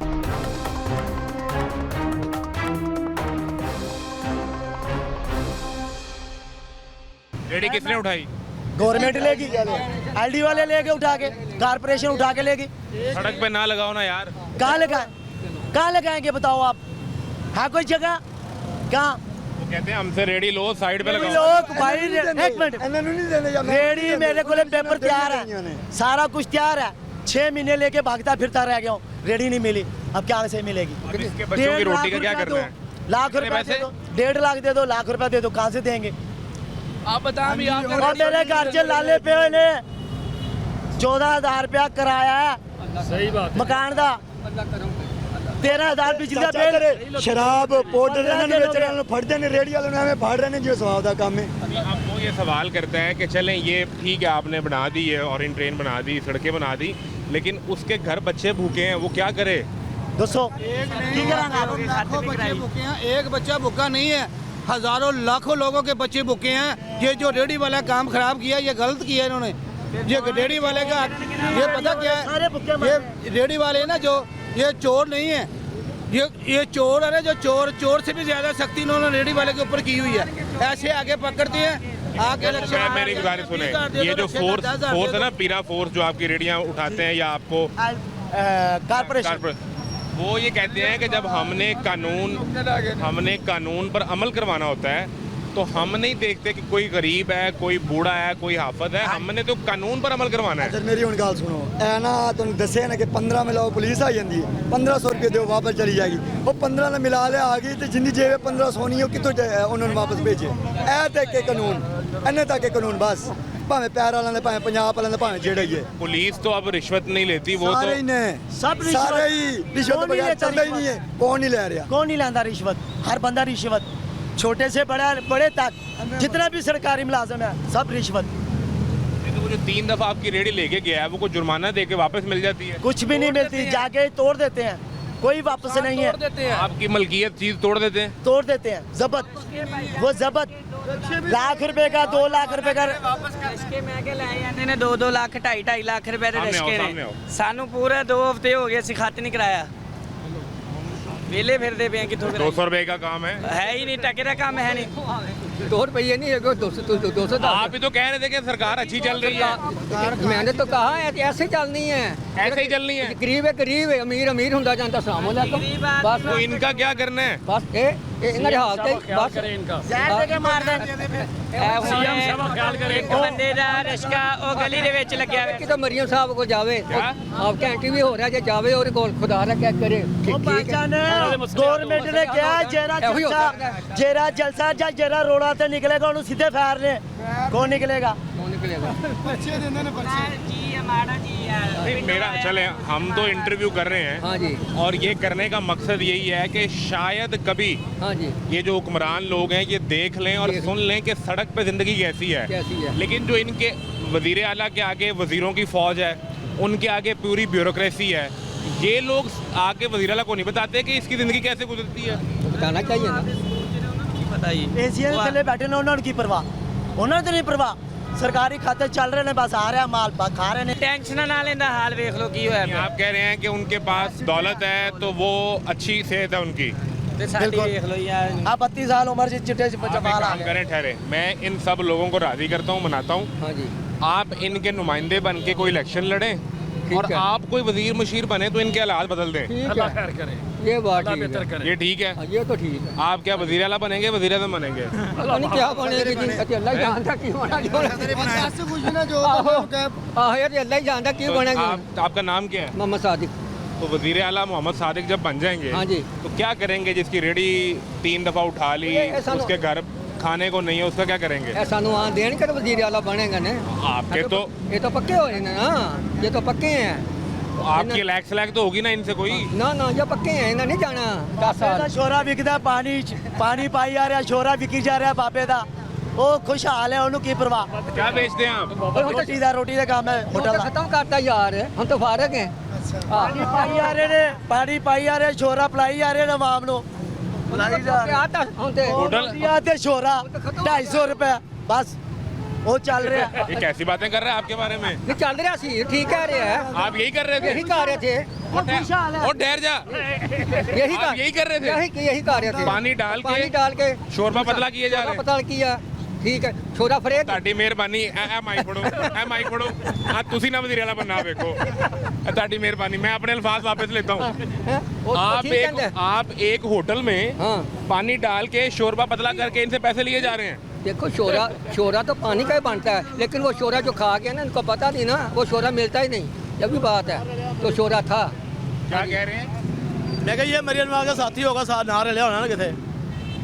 रेडी किसने उठाई? गवर्नमेंट लेगी, एलडी वाले लेके उठा के, कारपोरेशन उठा के लेगी। सड़क पे ना लगाओ ना यार। कहाँ लगाएंगे बताओ आप? है कोई जगह? कहाँ? वो कहते हैं हमसे रेडी लो, साइड पे लगाओ। लोग भाई एक मिनट, रेडी मेरे को पेपर तैयार है, सारा कुछ तैयार है। 6 महीने लेके भागता फिरता रह गया हूँ, रेडी नहीं मिली। अब क्या से मिलेगी? अब इसके बच्चों की रोटी का क्या करना है? लाख रुपए दे दो, 1.5 लाख दे दो, लाख रुपए दे दो, कहाँ से देंगे? आप बताएं भी आप और मेरे घर से लाले पे ने 14,000 रुपया कराया है सही बात है। मकान का, 13,000 बिजली का बिल। शराब पाउडर ਇਹਨਾਂ ਵੇਚ ਰਹੇ ਨੇ ਫੜਦੇ ਨੇ ਰੇੜੀ ਵਾਲੇ ਨੂੰ ਐਵੇਂ ਫੜ ਰਹੇ ਨੇ ਜਿਵੇਂ ਸਵਾਬ ਦਾ ਕੰਮ ਹੈ। अब वो ये सवाल करते हैं कि चलें ये ठीक है आपने बना दी है, ऑरेंज ट्रेन बना दी, सड़कें बना दी, लेकिन उसके घर बच्चे भूखे हैं, वो क्या करे? दोस्तों लाखों बच्चे भूखे हैं, एक बच्चा भूखा नहीं है, हजारों लाखों लोगों के बच्चे भूखे हैं। ये जो रेडी वाला काम खराब किया, ये गलत किया इन्होंने। ये रेडी वाले का ये पता क्या है? ये रेडी वाले ना जो ये चोर नहीं है, ये चोर है ना, जो चोर से भी ज्यादा सख्ती इन्होंने रेडी वाले के ऊपर की हुई है। ऐसे आगे पकड़ते हैं, आगे मैं मेरी गुजारिश सुने, ये जो फोर्स है ना, पीरा फोर्स जो आपकी रेडियां उठाते हैं या आपको कारपोरेशन, वो ये कहते हैं कि जब हमने कानून पर अमल करवाना होता है तो हम नहीं देखते कि कोई गरीब है, कोई बूढ़ा है, कोई हाफत है, हमने तो कानून पर अमल करवाना है। सर मेरी हुन गल सुनो, ए ना तुम दसे ना कि 15 मिलाओ पुलिस आ जाती है, 1500 रुपये दो वापस चली जाएगी। वो 15 ने मिला ले आ गई तो जिंदी जेब 1500 नहीं हो कितों उन्होंने वापस भेजे। ए तक के कानून, इन्ने तक के कानून बस, भावें पैर वाले ने, भावें पंजाब वाले ने, भावें जेड़ा ही है। पुलिस तो अब रिश्वत नहीं लेती, वो सारे ही तो ने, सब सारे ही रिश्वत बगैर चलता ही नहीं है। कौन नहीं ले रहा? कौन नहीं लेंदा रिश्वत? हर बंदा रिश्वत, छोटे से बड़े तक जितना भी सरकारी मुलाजम है सब रिश्वत। तो वो जो 3 दफा आपकी रेडी लेके गया है, वो कोई जुर्माना दे के वापस मिल जाती है? कुछ भी नहीं मिलती, जाके तोड़ देते हैं, कोई वापस नहीं है। आपकी मलकियत चीज तोड़ देते हैं? तोड़ देते हैं, जब्त, वो जब्त, लाख रुपए का, 2 लाख रुपए का ਰਿਸ਼ਕੇ ਮੈਂ ਕੇ ਲੈ ਜਾਂਦੇ ਨੇ 2-2 ਲੱਖ 2.5 ਲੱਖ ਰੁਪਏ ਦੇ ਸਾਹਮਣੇ ਆਓ, ਰਿਸ਼ਕੇ ਸਾਹਮਣੇ ਨੇ। ਆਓ। ਸਾਨੂੰ ਪੂਰਾ 2 ਹਫ਼ਤੇ ਹੋ ਗਏ, ਅਸੀਂ ਖੱਤ ਨਹੀਂ ਕਰਾਇਆ, ਵੇਲੇ ਫਿਰਦੇ ਪਏ ਕਿੱਥੋਂ 200 रुपए का काम है। ਹੈ ही नहीं, टके का काम है नहीं। 2 रुपये नहीं है, 200 आप ही तो कह रहे थे कि सरकार अच्छी चल रही है। मैंने तो कहा है कि ऐसे चलनी है, ऐसे ही चलनी है। गरीब है, अमीर होता जाता। अस्सलाम वालेकुम। बस तो इनका क्या करना है? बस ਇਹਨਾਂ ਦੇ ਹਾਲ ਤੇ ਬਸ इनका ਜ਼ਹਿਰ ਦੇ ਕੇ ਮਾਰ ਦੇਣ। ਸੀਐਮ ਸਾਹਿਬ ਖਿਆਲ ਕਰੇ। ਇੱਕ ਬੰਦੇ ਦਾ ਰਿਸ਼ਕਾ ਉਹ ਗਲੀ ਦੇ ਵਿੱਚ ਲੱਗਿਆ ਹੋਇਆ। ਕਿਤੇ ਮਰੀਮ ਸਾਹਿਬ ਕੋ ਜਾਵੇ, ਆਪ ਘੰਟੀ ਵੀ ਹੋ ਰਿਹਾ ਜੇ ਜਾਵੇ ਉਹਦੇ ਕੋਲ, ਖੁਦਾ ਦਾ ਕਿਆ ਕਰੇ। ਉਹ ਬਾਚਾ ਨੇ ਗਵਰਨਮੈਂਟ ਨੇ ਕਿਹਾ ਜੇਰਾ ਜਲਸਾ ਜਾਂ ਜੇਰਾ ਰੋੜਾ ਤੇ ਨਿਕਲੇਗਾ ਉਹਨੂੰ ਸਿੱਧੇ ਫਾਇਰ ਨੇ, ਕੌਣ ਨਿਕਲੇਗਾ? ਕੌਣ ਨਿਕਲੇਗਾ? जी हमारा जी नहीं, मेरा चले, हम तो इंटरव्यू कर रहे हैं हाँ जी, और ये करने का मकसद यही है कि शायद कभी हाँ जी, ये जो हुक्मरान लोग हैं ये देख लें और सुन लें कि सड़क पे ज़िंदगी कैसी है। कैसी है। लेकिन जो इनके वज़ीर आला के आगे वज़ीरों की फ़ौज है, उनके आगे पूरी ब्यूरोक्रेसी है, ये लोग आगे वज़ीर आला को नहीं बताते कि इसकी ज़िंदगी कैसे गुजरती है। बताना चाहिए ना। पता ही एसीए ਦੇ ਥੱਲੇ ਬੈਠੇ ਨੇ, ਉਹਨਾਂ ਨੂੰ ਕੀ ਪਰਵਾਹ? ਉਹਨਾਂ ਨੂੰ ਤਾਂ ਨਹੀਂ ਪਰਵਾਹ। ਸਰਕਾਰੀ ਖਾਤੇ ਚੱਲ ਰਹੇ ਨੇ, ਬਸ ਆ ਰਿਹਾ ਮਾਲ ਖਾ ਰਹੇ ਨੇ। ਟੈਨਸ਼ਨ ਨਾਲ ਇਹਦਾ ਹਾਲ ਵੇਖ ਲਓ ਕੀ ਹੋਇਆ ਪਿਆ। आप कह रहे हैं कि उनके पास दौलत है तो वो अच्छी सेहत है उनकी। ਤੇ ਸਾਡੀ ਵੇਖ ਲਓ ਯਾਰ। ਆ 32 साल उम्र से चिट्टे आप एक जमाल आ काम गए। करें, ठहरे, मैं इन सब लोगों को राज़ी करता हूँ, मनाता हूँ। हाँ जी, आप इनके नुमाइंदे बन के कोई इलेक्शन लड़ें और है। आप कोई वजीर मशीर बने तो इनके हालात बदल दें। ठीक अल्लाह है, खैर करे, ये बात अल्लाह ठीक बेहतर है। करे। ये ठीक है? हाँ, ये तो ठीक है। आप क्या वजीर आला बनेंगे, वजीर आज़म बनेंगे? पता नहीं क्या बनेगी जी, अच्छा अल्लाह ही जानता क्यों बना क्यों। आह यार अल्लाह ही जानता क्यों बनेगा। आपका नाम क्या है? मोहम्मद सादिक। तो वजीर आला मोहम्मद सादिक जब बन जाएंगे हाँ जी, तो क्या करेंगे जिसकी रेडी 3 दफा उठा ली, ये ऐसा उसके घर खाने को नहीं है उसका क्या करेंगे? ਇਹ ਸਾਨੂੰ ਆਂ ਦੇਣ ਕਿ ਵਜ਼ੀਰ ਆਲਾ ਬਣੇਗਾ ਨੇ आपके तो ये तो पक्के हो रहे हैं ना, ये तो पक्के हैं आपकी लैक्स लैक तो होगी ना इनसे कोई? ना ना ये पक्के हैं, इन्हें नहीं जाना 10 साल ਇਹਦਾ ਸ਼ੋਰਾ ਵਿਕਦਾ ਪਾਣੀ ਪਾਈ ਆ ਰਿਹਾ ਸ਼ੋਰਾ ਵਿਕੀ ਜਾ ਰਿਹਾ ਬਾਬੇ ਦਾ ਉਹ ਖੁਸ਼ਹਾਲ ਹੈ ਉਹਨੂੰ ਕੀ ਪਰਵਾਹ क्या बेचते हैं आप? ਰੋਟੀ ਦਾ ਕੰਮ ਹੈ होटल ਹੋਟਲ ਦਾ खत्म करता यार, हम तो फारग हैं ਪਾਣੀ ਪਾਈ ਆ ਰਹੇ ਨੇ ਪਾਣੀ ਪਾਈ ਆ ਰਹੇ ਸ਼ੋਰਾ ਪਲਾਈ ਆ ਰਹੇ ਨੇ ਆਵਾਮ ਨੂੰ ਪਲਾਈ ਜਾ ਰਹੇ आता होते होटल ਰੋਟੀਆਂ ਤੇ ਸ਼ੋਰਾ 250 ਰੁਪਏ ਬਸ ਉਹ ਚੱਲ ਰਿਹਾ ये कैसी बातें कर रहे हैं आपके बारे में? नहीं चल रहा सी, ठीक कह रहे हैं, आप यही कर रहे थे? यही कह रहे थे, और ठहर जा यही आप यही कर रहे थे? यही कह रहे थे, पानी डाल के शोरबा पतला किए जा रहे हैं। पतला किया, ठीक है छोरा फरेद ਤੁਹਾਡੀ ਮਿਹਰਬਾਨੀ ਐ ਮਾਈਕ ਫੜੋ ਆ ਤੁਸੀਂ ਨਾ ਵਜ਼ੀਰ ਆਲਾ ਬੰਨਾ ਵੇਖੋ ਤੁਹਾਡੀ ਮਿਹਰਬਾਨੀ मैं अपने अल्फाज वापस लेता हूँ आप एक होटल में हाँ पानी डाल के शोरबा पतला करके इनसे पैसे लिए जा रहे हैं। देखो शोरा तो पानी का ही बनता है, लेकिन वो शोरा जो खा गया ना इनको पता नहीं ना, वो शोरा मिलता ही नहीं, ये भी बात है, तो शोरा था। क्या कह रहे हैं? मैं कहा ये मरियम नवाज का साथी होगा साथ ना रहा होना ना किथे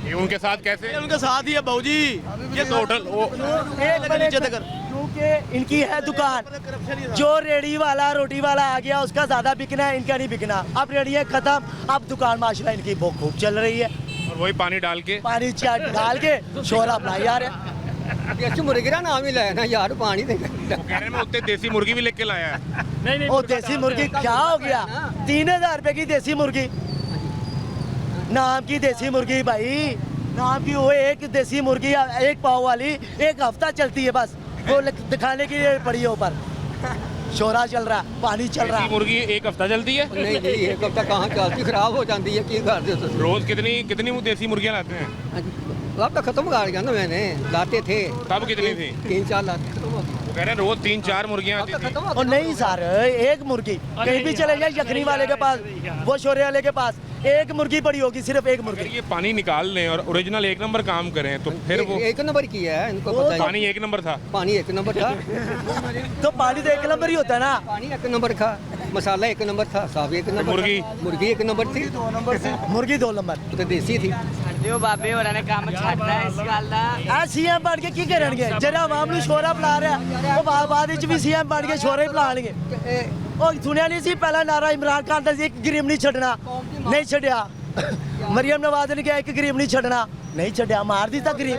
ये उनके साथ कैसे? उनके साथ ही है बहू जी ये तो होटल क्योंकि इनकी है दुकान जो रेडी वाला रोटी वाला आ गया उसका ज्यादा बिकना है, इनका नहीं बिकना। अब रेडियाँ खत्म, अब दुकान माशाल्लाह इनकी बहुत खूब चल रही है। और वही पानी डाल के डाल के शोरा अपना यार है देसी मुर्गी का नाम ही लाया ना यार, पानी दे वो कह रहे हैं मैं उतने देसी मुर्गी भी लेके लाया है। नहीं वो देसी मुर्गी क्या हो गया 3000 रुपए की देसी मुर्गी, नाम की देसी मुर्गी भाई, नाम की वो एक देसी मुर्गी एक पाव वाली एक हफ्ता चलती है बस, वो दिखाने के लिए पड़ी है ऊपर। शोरा चल रहा है, पानी चल रहा देसी है। मुर्गी एक हफ्ता चलती है? नहीं नहीं एक हफ्ता कहाँ चलती, खराब हो जाती है, की कर दे रोज कितनी देसी मुर्गियाँ लाते हैं? अब तो खत्म कर गया ना मैंने, लाते थे तब कितनी थी? 3-4 लाते खत्म हो गया। वो कह रहे हैं रोज 3-4 मुर्गियाँ अब आती तो थी। खत्म हो और गया। नहीं सर एक मुर्गी कहीं भी चले जाए, यखनी वाले के पास वो शोरे वाले के पास एक मुर्गी पड़ी होगी, सिर्फ एक अगर मुर्गी। ये पानी निकाल लें और ओरिजिनल एक नंबर काम करें तो फिर वो एक नंबर की है, इनको वो पता है, पानी एक नंबर था। पानी एक नंबर था, तो पानी तो एक नंबर ही होता है ना। पानी एक नंबर था, मसाला एक नंबर था, साहब एक नंबर मुर्गी? था। मुर्गी एक नंबर थी, मुर्गी 2 नंबर। वो तो देसी थी। ਦਿਓ ਬਾਬੇ ਹੋਰਾਂ ਨੇ ਕੰਮ ਛੱਡਦਾ ਇਸ ਗੱਲ ਦਾ ਆ ਸੀਐਮ ਬਣ ਕੇ ਕੀ ਕਰਨਗੇ? ਜਿਹੜਾ ਆਵਾਮ ਨੂੰ ਸ਼ੋਰਾ ਬੁਲਾ ਰਿਹਾ ਉਹ ਬਾਅਦ ਵਿੱਚ ਵੀ ਸੀਐਮ ਬਣ ਕੇ ਸ਼ੋਰਾ ਹੀ ਬੁਲਾਣਗੇ। ਉਹ ਸੁਣਿਆ ਨਹੀਂ ਸੀ ਪਹਿਲਾ ਨਾਰਾ ਇਮਰਾਨ ਖਾਨ ਦਾ ਸੀ, ਇੱਕ ਗਰੀਬ ਨਹੀਂ ਛੱਡਣਾ, ਨਹੀਂ ਛੱਡਿਆ। ਮਰੀਮ ਨਵਾਜ਼ ਨੇ ਕਿਹਾ ਇੱਕ ਗਰੀਬ ਨਹੀਂ ਛੱਡਣਾ, ਨਹੀਂ ਛੱਡਿਆ, ਮਾਰ ਦਿੱਤਾ ਗਰੀਬ।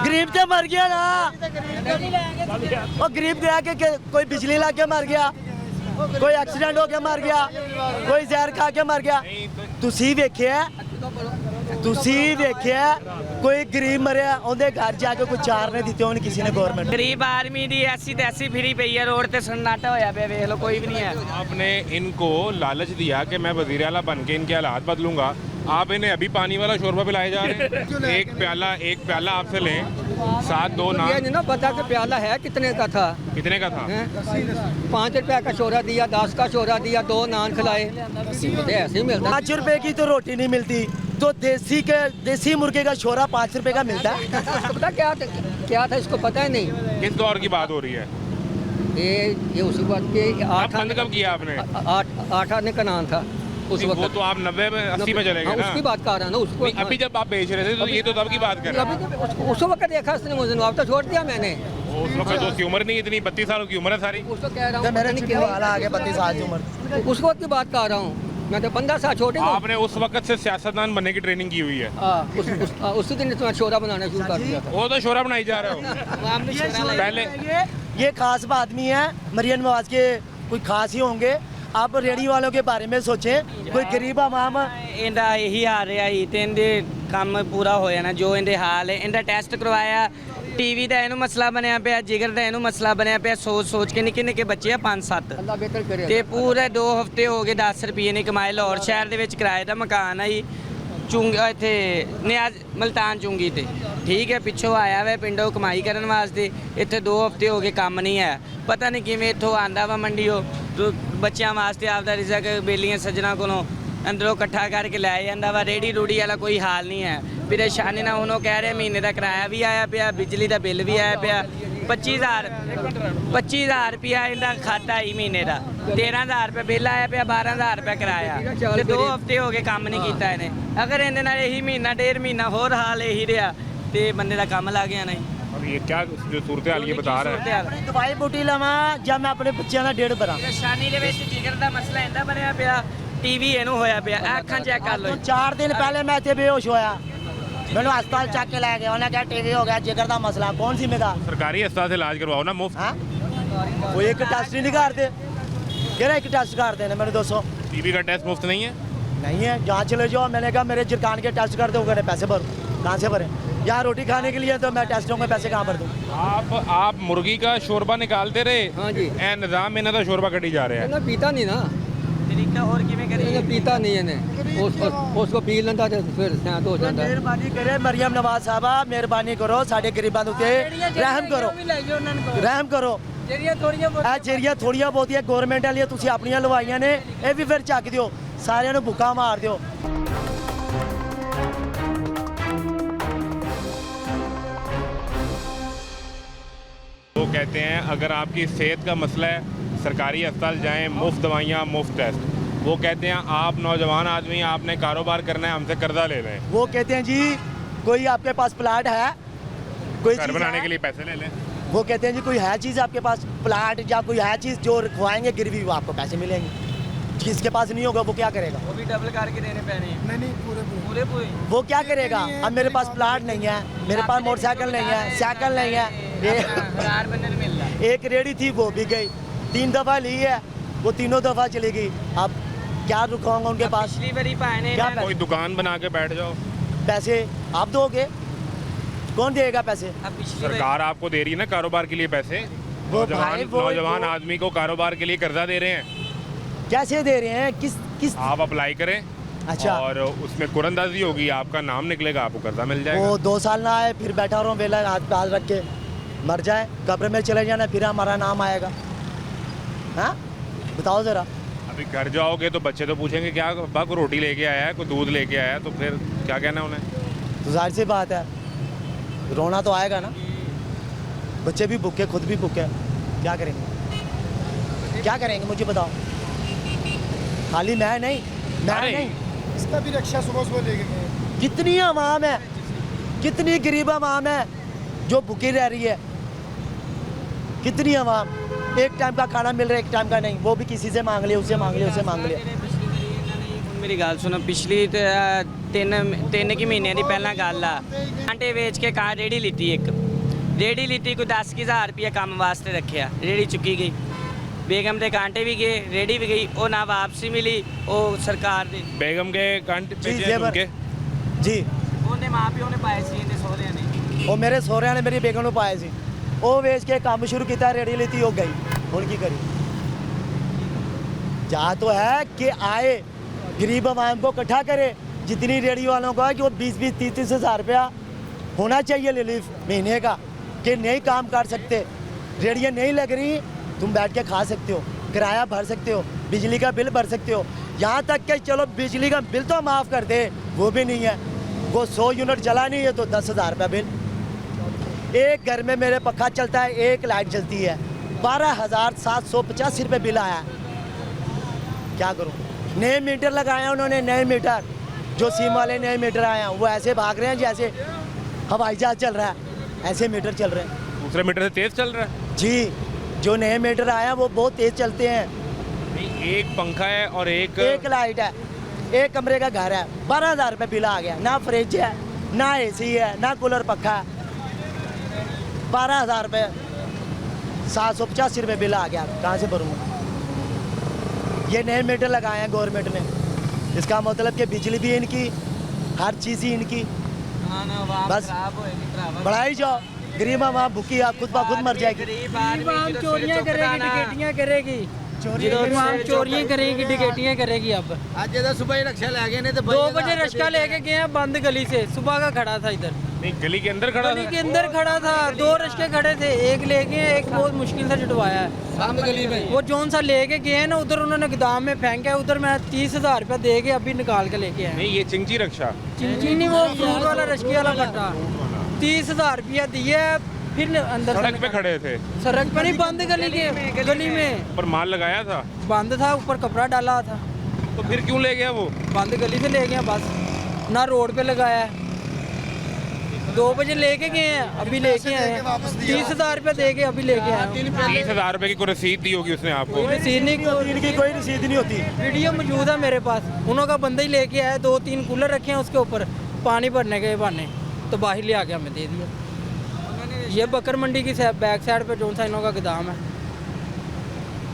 ਗਰੀਬ ਤੇ ਮਰ ਗਿਆ ਨਾ, ਉਹ ਗਰੀਬ ਗਿਆ ਕਿ ਕੋਈ ਬਿਜਲੀ ਲੱਗ ਕੇ ਮਰ ਗਿਆ, ਕੋਈ ਐਕਸੀਡੈਂਟ ਹੋ ਕੇ ਮਰ ਗਿਆ, ਕੋਈ ਜ਼ਹਿਰ ਖਾ ਕੇ ਮਰ ਗਿਆ। ਤੁਸੀਂ ਵੇਖਿਆ ਕੋਈ ਗਰੀਬ ਮਰਿਆ ਉਹਦੇ ਘਰ ਜਾ ਕੇ ਕੋਈ ਚਾਰ ਨੇ ਦਿੱਤੇ ਹੋਣ ਕਿਸੇ ਨੇ ਗਵਰਨਮੈਂਟ। ਗਰੀਬ ਆਦਮੀ ਦੀ ਐਸੀ ਤੈਸੀ ਫਿਰੀ ਪਈ ਹੈ ਰੋਡ ਤੇ ਸन्नाटा ਹੋਇਆ ਪਿਆ, ਵੇਖ ਲਓ ਕੋਈ ਵੀ ਨਹੀਂ ਹੈ। आपने इनको लालच दिया कि मैं वजीर आला बन के इनके हालात बदलूंगा, आप इन्हें अभी पानी वाला शोरबा पिलाए जा रहे हैं। एक प्याला आपसे लें, साथ 2 ये नान। नहीं ना पता कि प्याला है कितने का था, कितने का था? 5 रुपए का शोरा दिया, 10 का शोरा दिया, 2 नान खिलाए, ऐसे ही मिलता 5 रुपए की तो रोटी नहीं मिलती, तो देसी मुर्गे का शोरा 5 रुपए का मिलता है। है। पता क्या था इसको पता ही नहीं। किस दौर की बात हो रही है? ये उसी बात के आप बंद कब किया आपने? 8 आने का नाम था उस नहीं, वो वक्त। तो आप 90 में 80 में चले गए हाँ, ना। उसकी बात कर रहा ना उसको। नहीं, अभी जब आप बेच रहे थे तो ये तो तब की बात कर रहे हैं। अभी तो उस वक्त देखा उसने मुझे, अब तो छोड़ दिया मैंने। उस वक्त तो उसकी उम्र नहीं इतनी, 32 साल की उम्र है सारी। उसको कह रहा हूँ मेरे पता नहीं चिट्टे वाला आ गया 32 साल की उम्र। उस वक्त की बात कर रहा हूँ मैं, तो 15 साल छोटे को। आपने उस वक्त से सियासतदान बनने की ट्रेनिंग की हुई है। उसी दिन तुम्हें शोरा बनाना शुरू कर दिया था। वो तो शोरा बनाई जा रहे हो पहले। ये खास आदमी है, मरियम नवाज के कोई खास ही होंगे। आप रेडी वालों के बारे में सोचें, कोई गरीब आवाम ਇਹਦਾ ਇਹੀ ਹਾਲ ਰਿਹਾ ਸੀ ਤੇ ਇਹਦੇ ਕੰਮ ਪੂਰਾ ਹੋ ਜਾਣਾ ਜੋ ਇਹਦੇ ਹਾਲ ਹੈ। ਇਹਦਾ ਟੈਸਟ ਕਰਵਾਇਆ, ਟੀਵੀ ਦਾ ਇਹਨੂੰ ਮਸਲਾ ਬਣਿਆ ਪਿਆ, ਜਿਗਰ ਦਾ ਇਹਨੂੰ ਮਸਲਾ ਬਣਿਆ ਪਿਆ, ਸੋਚ ਕੇ ਨਿੱਕੇ ਨਿੱਕੇ ਬੱਚੇ ਆ 5-7 अल्लाह बेहतर करे। ਤੇ ਪੂਰੇ 2 ਹਫ਼ਤੇ ਹੋ ਗਏ 10 ਰੁਪਏ ਨਹੀਂ ਕਮਾਏ। ਲਾਹੌਰ ਸ਼ਹਿਰ ਦੇ ਵਿੱਚ ਕਿਰਾਏ ਦਾ ਮਕਾਨ ਆ ਜੀ, ਇੱਥੇ ਨਿਆਜ਼ ਮਲਤਾਨ ਚੁੰਗੀ ਤੇ, ਠੀਕ ਹੈ। ਪਿੱਛੋਂ ਆਇਆ ਵਾ ਪਿੰਡੋਂ ਕਮਾਈ ਕਰਨ ਵਾਸਤੇ, ਇੱਥੇ 2 ਹਫ਼ਤੇ ਹੋ ਗਏ ਕੰਮ ਨਹੀਂ ਹੈ। ਪਤਾ ਨਹੀਂ ਕਿਵੇਂ ਇੱਥੋਂ ਆਂਦਾ ਵਾ ਮੰਡੀਓ, ਬੱਚਿਆਂ ਵਾਸਤੇ ਆਪਦਾ ਰਿਜ਼ਕ ਬੇਲੀਆਂ ਸੱਜਣਾ ਕੋਲੋਂ ਅੰਦਰੋਂ ਇਕੱਠਾ ਕਰਕੇ ਲੈ ਜਾਂਦਾ ਵਾ। ਰੇੜੀ ਰੂੜੀ ਵਾਲਾ ਕੋਈ ਹਾਲ ਨਹੀਂ ਹੈ। ਪਰੇਸ਼ਾਨੀ ਨਾਲ ਉਹਨੂੰ ਕਹਿ ਰਿਹਾ ਮਹੀਨੇ ਦਾ ਕਿਰਾਇਆ ਵੀ ਆਇਆ ਪਿਆ, ਬਿਜਲੀ ਦਾ ਬਿੱਲ ਵੀ ਆਇਆ ਪਿਆ। 25000 ਰੁਪਇਆ ਇਹਦਾ ਖਾਤਾ ਹੀ ਮਹੀਨੇ ਦਾ, 13000 ਰੁਪਏ ਬਿੱਲ ਆਇਆ ਪਿਆ, 12000 ਰੁਪਏ ਕਿਰਾਇਆ ਤੇ 2 ਹਫ਼ਤੇ ਹੋ ਗਏ ਕੰਮ ਨਹੀਂ ਕੀਤਾ ਇਹਨੇ। ਅਗਰ ਇਹਦੇ ਨਾਲ ਇਹੀ ਮਹੀਨਾ 1.5 ਮਹੀਨਾ ਹੋਰ ਹਾਲ ਇਹੀ ਰਿਹਾ ਤੇ ਬੰਦੇ ਦਾ ਕੰਮ ਲੱਗ ਜਾਣਾ ਜੀ और ये क्या जो सूरत हाल ये बता रहा है? ਆਪਣੀ ਦਵਾਈ ਬੂਟੀ ਲਵਾਂ ਜਾਂ ਮੈਂ ਆਪਣੇ ਬੱਚਿਆਂ ਦਾ ਡੇਢ ਭਰਾਂ। ਪਰੇਸ਼ਾਨੀ ਦੇ ਵਿੱਚ ਜਿਗਰ ਦਾ ਮਸਲਾ ਇੰਦਾ ਬਣਿਆ ਪਿਆ ਟੀਵੀ ਇਹਨੂੰ ਹੋਇਆ ਪਿਆ ਇਹ ਅੱਖਾਂ ਚੈੱਕ ਕਰ ਲਓ 4 ਦਿਨ ਪਹਿਲੇ ਮੈਂ ਇੱਥੇ ਬੇਹੋਸ਼ ਹੋਇਆ ਮੈਨੂੰ ਹਸਪਤਾਲ ਚੱਕ ਕੇ ਲੈ ਗਏ ਉਹਨੇ ਕਿਹਾ ਟੀਵੀ ਹੋ ਗਿਆ ਜਿਗਰ ਦਾ ਮਸਲਾ ਕੌਣ ਜ਼ਿੰਮੇਦਾਰ सरकारी अस्पताल से इलाज करवाओ ना मुफ्त। ਹਾਂ ਕੋਈ ਇੱਕ ਟੈਸਟ ਹੀ ਨਹੀਂ ਕਰਦੇ ਕਿਹੜਾ ਇੱਕ ਟੈਸਟ ਕਰਦੇ ਨੇ ਮੈਨੂੰ ਦੱਸੋ टीबी का टेस्ट मुफ्त नहीं है? नहीं है जहाँ चले जाओ मैंने कहा मेरे जिरकान के टेस्ट कर दो कहने पैसे भरो कहाँ से भरें यहाँ रोटी खाने के लिए तो मैं टेस्टों के पैसे कहाँ भर दूँ आप मुर्गी का शोरबा निकालते रहे। हाँ जी। ए निज़ाम इन्हों का शोरबा कटी जा रहा है। ਇਹਨਾਂ ਪੀਤਾ ਨਹੀਂ ਨਾ ਤਰੀਕਾ ਹੋਰ ਕਿਵੇਂ ਇਹਨੇ ਕਰੀਏ ਪੀਤਾ ਨਹੀਂ ਇਹਨੇ ਉਸ ਕੋ ਪੀ ਲੈਂਦਾ ਤੇ ਫਿਰ ਸ਼ਾਂਤ ਹੋ ਜਾਂਦਾ मेहरबानी करे मरियम नवाज साहबा मेहरबानी करो साढ़े गरीबों के उत्ते रहम करो रहम करो ਜਿਹੜੀਆਂ ਥੋੜੀਆਂ ਇਹ ਜਿਹੜੀਆਂ ਥੋੜੀਆਂ ਬਹੁਤੀਆਂ ਗਵਰਨਮੈਂਟ ਵਾਲੀਆਂ ਤੁਸੀਂ ਆਪਣੀਆਂ ਲਵਾਈਆਂ ਨੇ ਇਹ ਵੀ ਫਿਰ ਚੱਕ ਦਿਓ ਸਾਰਿਆਂ ਨੂੰ ਭੁੱਖਾ ਮਾਰ ਦਿਓ वो कहते हैं अगर आपकी सेहत का मसला है सरकारी अस्पताल जाएं, मुफ्त दवाइयाँ मुफ्त टेस्ट। वो कहते हैं आप नौजवान आदमी आपने कारोबार करना है हमसे कर्जा ले लें, वो कहते हैं जी कोई आपके पास प्लाट है कोई घर चीज़ बनाने है? के लिए पैसे ले लें। वो कहते हैं जी कोई है चीज़ आपके पास प्लाट या कोई है चीज़ जो रखवाएंगे गिरवी वो आपको पैसे मिलेंगे जिसके पास नहीं होगा वो क्या करेगा ਉਹ ਵੀ ਡਬਲ ਕਰਕੇ ਦੇਣੇ ਪੈਣੇ ਨਹੀਂ ਪੂਰੇ ਪੂਰੇ वो क्या करेगा अब मेरे पास प्लाट नहीं है मेरे पास मोटरसाइकिल नहीं है साइकिल नहीं है ਹਜ਼ਾਰ ਬੰਦੇ ਨੂੰ ਮਿਲਦਾ एक रेडी थी वो भी गई 3 दफ़ा ली है वो तीनों दफ़ा चली गई अब क्या रुकाऊंगा उनके पास ਪਿਛਲੀ ਵਾਰੀ ਭਾਏ ਨੇ क्या कोई दुकान बना के बैठ जाओ, पैसे आप दोगे कौन देगा पैसे अब पिछली बारी सरकार आपको दे रही है ना कारोबार के लिए पैसे। वो नौजवान भाई, वो- नौजवान वो- आदमी को कारोबार के लिए कर्जा दे रहे हैं, कैसे दे रहे हैं किस किस आप अप्लाई करें अच्छा और उसमें कुरंदाजी होगी, आपका नाम निकलेगा, आपको कर्जा मिल वो जाएगा। 2 साल ना आए फिर बैठा रहो वेला हाथ पे हाथ रख के मर जाए कब्र में चले जाना फिर हमारा नाम आएगा हाँ बताओ ज़रा अभी घर जाओगे तो बच्चे तो पूछेंगे क्या अब्बा को रोटी लेके आया है, कोई दूध लेके आया है, तो फिर क्या कहना है उन्हें? तो जाहिर सी बात है रोना तो आएगा ना बच्चे भी भूखे खुद भी भूखे क्या करेंगे मुझे बताओ खाली मैं नहीं अरे, नहीं इसका भी रक्षा सुबह लेके गए कितनी आवाम है कितनी गरीब आवाम है जो भूखी रह रही है कितनी आवाम एक टाइम का खाना मिल रहा है एक टाइम का नहीं वो भी किसी से मांग लिया उससे मांग लिया उससे मांग लिया ਮੇਰੀ ਗੱਲ ਸੁਣੋ ਪਿਛਲੀ 3 ਕੀ ਮਹੀਨਿਆਂ ਦੀ ਪਹਿਲਾਂ ਗੱਲ ਆ ਆਂਟੇ ਵੇਚ ਕੇ ਕਾਰ ਰੇੜੀ ਲਿੱਤੀ ਇੱਕ ਰੇੜੀ ਲਿੱਤੀ ਕੋਈ 10,000 ਰੁਪਏ ਕੰਮ ਵਾਸਤੇ ਰੱਖਿਆ ਰੇੜੀ ਚੁੱਕੀ ਗਈ ਬੇਗਮ ਦੇ ਕਾਂਟੇ ਵੀ ਗਏ ਰੇੜੀ ਵੀ ਗਈ ਉਹ ਨਾ ਵਾਪਸੀ ਮਿਲੀ ਉਹ ਸਰਕਾਰ ਦੇ बेगम के कांटे जी, पे जेवर। उनके जी ਉਹਦੇ ਮਾਪਿਓ ਨੇ ਪਾਏ ਸੀ ਇਹਦੇ ਸਹੁਰਿਆਂ ਨੇ ਉਹ ਮੇਰੇ ਸਹੁਰਿਆਂ ਨੇ ਮੇਰੀ ਬੇਗਮ ਨੂੰ ਪਾਏ ਸੀ ਉਹ ਵੇਚ ਕੇ ਕੰਮ ਸ਼ੁਰੂ ਕੀਤਾ ਰੇੜੀ ਲਈ ਉਹ ਗਈ ਹੁਣ ਕੀ ਕਰੀ जा तो है कि आए गरीब आवाम को इकट्ठा करे जितनी रेडी वालों का है कि वो 20-20 30-30 हज़ार रुपया होना चाहिए रिलीफ महीने का कि नहीं काम कर सकते रेडियाँ नहीं लग रही तुम बैठ के खा सकते हो किराया भर सकते हो बिजली का बिल भर सकते हो यहाँ तक कि चलो बिजली का बिल तो माफ़ कर दे वो भी नहीं है वो 100 यूनिट जला नहीं है तो 10,000 रुपया बिल एक घर में मेरे पंखा चलता है एक लाइट जलती है 12,785 रुपये बिल आया है क्या करूं नए मीटर लगाए उन्होंने नए मीटर जो सिम वाले नए मीटर आए हैं वो ऐसे भाग रहे हैं जैसे हवाई जहाज चल रहा है ऐसे मीटर चल रहे हैं दूसरे मीटर से तेज चल रहा है। जी जो नए मीटर आए हैं वो बहुत तेज़ चलते हैं नहीं, एक पंखा है और एक लाइट है एक कमरे का घर है 12,000 रुपये बिल आ गया ना फ्रिज है ना AC है ना कूलर पक्खा है 12,000 रुपये 785 रुपये बिल आ गया कहाँ से भरूँगा ये नए मीटर लगाए हैं गवर्नमेंट ने इसका मतलब कि बिजली भी इनकी हर चीज़ ही इनकी बस बढ़ाई जाओ गरीब आवाम भूखी आप खुद ब खुद मर जाएगी ਗਰੀਬ ਆਦਮੀ ਚੋਰੀਆਂ ਕਰੇਗੀ ਡਕੈਤੀਆਂ ਕਰੇਗੀ ਚੋਰੀਆਂ ਕਰੇਗੀ ਡਕੈਤੀਆਂ करेगी अब आज जब सुबह रिक्शा ले गए ने तो 2 बजे रिक्शा लेके गए हैं बंद गली से सुबह का खड़ा था इधर नहीं गली के अंदर खड़ा गली था। के अंदर खड़ा था 2 रिक्शे खड़े थे एक लेके एक बहुत मुश्किल से छुटवाया है बंद गली में वो जौन सा लेके गए हैं ना उधर उन्होंने गोदाम में फेंका है उधर मैं 30,000 रुपया दे के अभी निकाल के लेके आया नहीं ये चिंची रक्षा चिंची नहीं वो फ्रूट वाला रिक्शे वाला कट्टा 30,000 रुपया दिए फिर अंदर से सड़क पे खड़े थे सड़क पे नहीं बंद गली में पर माल लगाया था बंद था ऊपर कपड़ा डाला था तो फिर क्यों ले गया वो? बंद गली से ले गए बस ना रोड पे लगाया है 2 बजे लेके गए हैं, अभी लेके आए हैं। 30,000 रुपये दे के अभी लेके आए हैं। 30,000 रुपये की कोई रसीद दी होगी उसने आपको? रसीद नहीं, इनकी कोई रसीद नहीं होती। वीडियो मौजूद है मेरे पास। उन्हों का बंदा ही लेके आया, 2-3 कूलर रखे हैं उसके ऊपर पानी भरने के बहाने, तो बाहर ले आके हमें दे दिया। ये बकर मंडी की बैक साइड पे जो सा इनों का गोदाम है।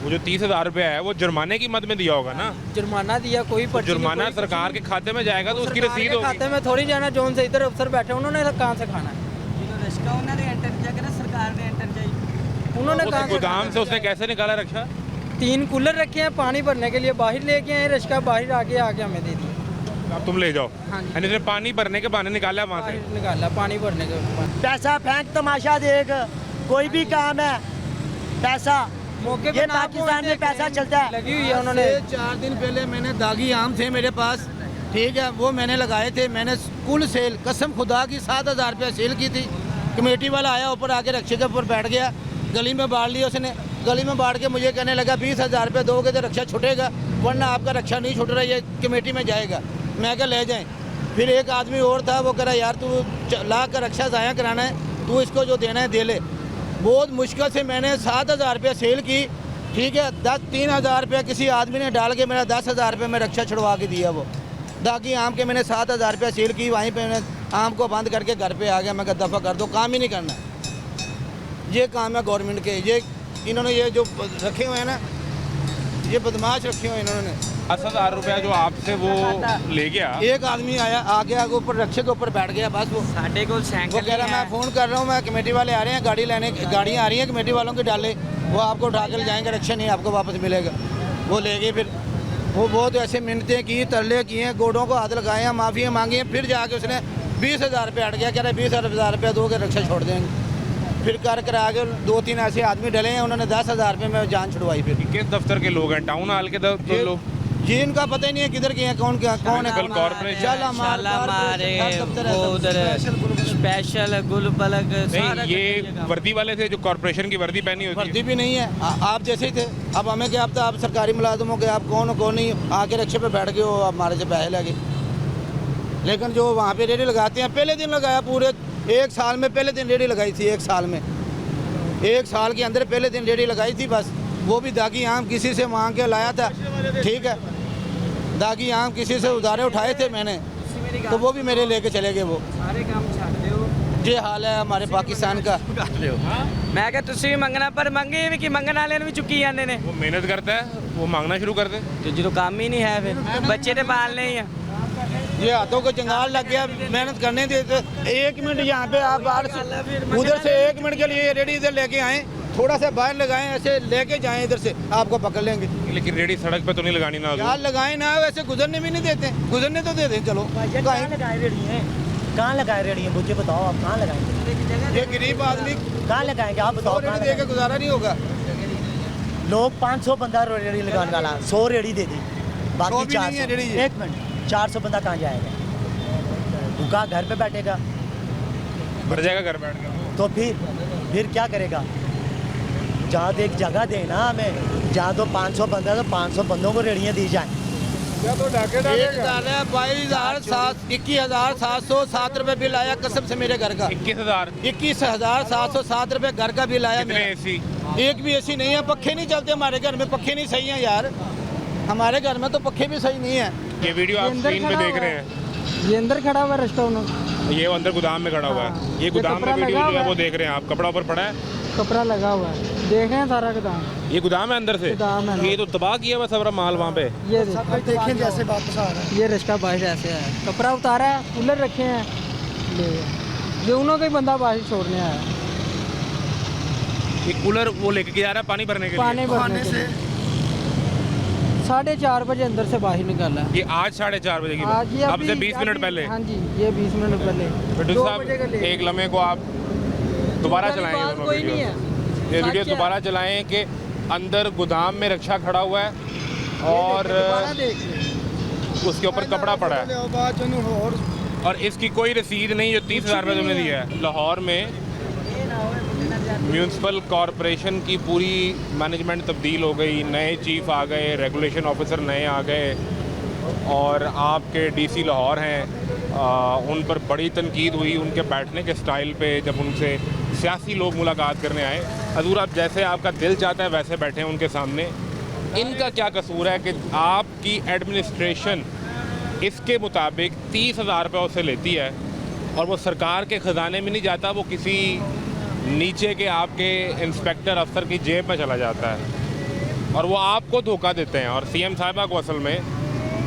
वो जो 30,000 रुपये है वो जुर्माने की मद में दिया होगा ना? जुर्माना दिया, कोई पर्ची नहीं, जुर्माना कोई सरकार के खाते में जाएगा तो उसकी सरकार रसीद के होगी। खाते में थोड़ी जाना। जोन से इधर अफसर बैठे उन्होंने कहाँ से खाना है? उन्होंने कहाँ से गोदाम से उसने कैसे निकाला रक्षा? 3 कूलर रखे हैं पानी भरने के लिए, बाहर लेके आए, रश्का बाहर आके हमें दे दिया। अब तुम ले जाओ। हाँ जी। यानी इसने पानी भरने के बहाने निकाला वहाँ से? बाहर निकाला पानी भरने के बाद। पैसा फेंक तमाशा देख, कोई भी काम है पैसा। मौके ये पे ना पाकिस्तान में पैसा चलता है। लगी हुई है उन्होंने। 4 दिन पहले मैंने दागी आम थे मेरे पास, ठीक है, वो मैंने लगाए थे। मैंने कुल सेल कसम खुदा की 7,000 रुपये सेल की थी। कमेटी वाला आया ऊपर आके रक्षे के ऊपर बैठ गया, गली में बांट लिया उसने। गली में बांट के मुझे कहने लगा 20,000 रुपये दोगे तो रक्षा छूटेगा, वरना आपका रक्षा नहीं छूट रहा, ये कमेटी में जाएगा। मैं क्या ले जाएं। फिर एक आदमी और था, वो कह रहा यार तू ला कर रक्षा ज़ाया कराना है, तू इसको जो देना है दे ले। बहुत मुश्किल से मैंने 7,000 रुपये सेल की, ठीक है। 3,000 रुपये किसी आदमी ने डाल के मेरा 10,000 रुपये में रक्षा छुड़वा के दिया। वो दागी आम के मैंने 7,000 रुपये सेल की, वहीं पे मैंने आम को बंद करके घर पे आ गया। मैं कहा दफ़ा कर दो, काम ही नहीं करना। ये काम है गवर्नमेंट के। ये इन्होंने ये जो रखे हुए हैं ना, ये बदमाश रखे हुए हैं इन्होंने। 10,000 रुपया जो आपसे वो ले गया, एक आदमी आया आगे आगे ऊपर रक्षे के ऊपर बैठ गया, बस वो साढ़े को वो कह रहा मैं फ़ोन कर रहा हूँ, मैं कमेटी वाले आ रहे हैं गाड़ी लेने, गाड़ियाँ आ रही हैं कमेटी वालों के डाले, वो आपको उठा कर जाएंगे, रक्षा नहीं आपको वापस मिलेगा। वो ले गए। फिर वो बहुत ऐसे मिन्नतें की, तरले किए, गोडों को हाथ लगाए हैं, माफ़ियाँ मांगी हैं। फिर जाके उसने 20,000 रुपये हट गया, कह रहे 20,000 रुपये दोगे रक्षा छोड़ देंगे। फिर कर करा के 2-3 ऐसे आदमी डले हैं, उन्होंने 10,000 रुपये में जान छुड़वाई। फिर किस दफ्तर के लोग हैं? टाउन हॉल के दफ्तर लोग? जी इनका पता ही नहीं है किधर के हैं, कौन क्या कौन है। कल कॉर्पोरेशन शालामार स्पेशल गुल पलक नहीं, ये वर्दी वाले थे जो कॉर्पोरेशन की वर्दी पहनी होती है। वर्दी भी नहीं है, आप जैसे ही थे। अब हमें क्या, अब तो आप सरकारी मुलाजिम हो गए, आप कौन हो कौन नहीं, आके रक्षे पे बैठ गए हो, आप हमारे से पैसे लगे। लेकिन जो वहाँ पे रेडी लगाते हैं, पहले दिन लगाया, पूरे 1 साल में पहले दिन रेडी लगाई थी। 1 साल में, 1 साल के अंदर पहले दिन रेडी लगाई थी बस। वो भी दागी आम किसी से मांग के लाया था, ठीक है। दागी आम किसी से उधारे उठाए थे मैंने, तो वो भी मेरे लेके चले गए। वो सारे काम छाड़ दो। ये हाल है हमारे पाकिस्तान का। मैं क्या तुसी भी मंगना, पर मंगे भी कि मंगन वाले भी चुकी जाते ने। वो मेहनत करता है, वो मांगना शुरू कर दे तो जो काम ही नहीं है, फिर बच्चे तो पालने ही हैं। ये हाथों को जंगाल लग गया, मेहनत करने देते। 1 मिनट यहाँ पे आप बाहर से उधर से 1 मिनट के लिए रेडी इधर लेके आए, थोड़ा सा बाहर लगाएं, ऐसे लेके जाएं इधर से, आपको पकड़ लेंगे। लेकिन रेडी सड़क पे तो नहीं लगानी ना। यार लगाएं ना, वैसे गुजरने भी नहीं देते, गुजरने तो दे दें। चलो कहाँ लगाए रेडी हैं, कहाँ लगाए रेडी हैं, मुझे बताओ आप कहाँ लगाएंगे? ये गरीब आदमी कहाँ लगाएंगे आप बताओ? रेडी दे के गुजारा नहीं होगा। लोग 500 बंदा रेडी लगाने वाला, 100 रेडी दे दी, 100 बाकी भी नहीं है 400। रेडी। 1 मिनट, 400 बंदा कहाँ जाएगा? भूखा घर पे बैठेगा भर जाएगा घर बैठ कर। तो फिर क्या करेगा? जहाँ तो एक जगह देना हमें, जहाँ तो 500 बंदा, तो 500 बंदों को रेडियाँ दी जाएँ। 21,707 रुपये बिल आया कसम से मेरे घर का। 21,707 रुपये घर का बिल आया। कितने एसी? एक भी एसी नहीं है, पक्खे नहीं चलते हमारे घर में, पक्खे नहीं सही हैं यार। हमारे घर में तो पक्खे भी सही नहीं है। ये वीडियो आप स्क्रीन पे देख रहे हैं, ये अंदर खड़ा हुआ रेस्टोरेंट, ये अंदर गोदाम में खड़ा हुआ है। ये गोदाम में वीडियो जो है वो देख रहे हैं आप, कपड़ा ऊपर पड़ा है, कपड़ा लगा हुआ है, देख रहे हैं सारा गोदाम। ये गोदाम है अंदर से। गोदाम है। ये तो तबाह किया हुआ सारा माल वहाँ पे। ये देखें जैसे वापस आ रहा है। ये रिश्का बाहर ऐसे है, कपड़ा उतारा है, कूलर रखे हैं, ले ये उन्हों का ही बंदा बाहर छोड़ने आया। ये कूलर वो लेके जा रहा है पानी भरने के लिए। पानी भरने से 4:30 बजे अंदर से बाहर निकाला है। ये आज 4:30 बजे की आज ये बात, अब से अभी- 20 मिनट पहले। हाँ जी, ये 20 मिनट पहले। बिट्टू 2 साहब, बजे का ले। एक लम्हे को आप दोबारा वाली चलाएं बात दोनों कोई नहीं वीडियो। है। ये वीडियो सच है। दोबारा चलाएं कि अंदर गोदाम में रक्षा खड़ा हुआ है और दोबारा देख ले। उसके ऊपर कपड़ा पड़ा है और इसकी कोई रसीद नहीं, जो 30,000 रुपये तुमने दिया है। लाहौर में म्यूनसिपल कॉरपोरेशन की पूरी मैनेजमेंट तब्दील हो गई, नए चीफ आ गए, रेगुलेशन ऑफिसर नए आ गए और आपके डीसी लाहौर हैं उन पर बड़ी तनकीद हुई उनके बैठने के स्टाइल पे, जब उनसे सियासी लोग मुलाकात करने आए। हजूर आप जैसे आपका दिल चाहता है वैसे बैठे उनके सामने। इनका क्या कसूर है कि आपकी एडमिनिस्ट्रेशन इसके मुताबिक 30,000 रुपये उससे लेती है और वो सरकार के ख़जाने में नहीं जाता, वो किसी नीचे के आपके इंस्पेक्टर अफसर की जेब में चला जाता है और वो आपको धोखा देते हैं। और सीएम साहिबा को असल में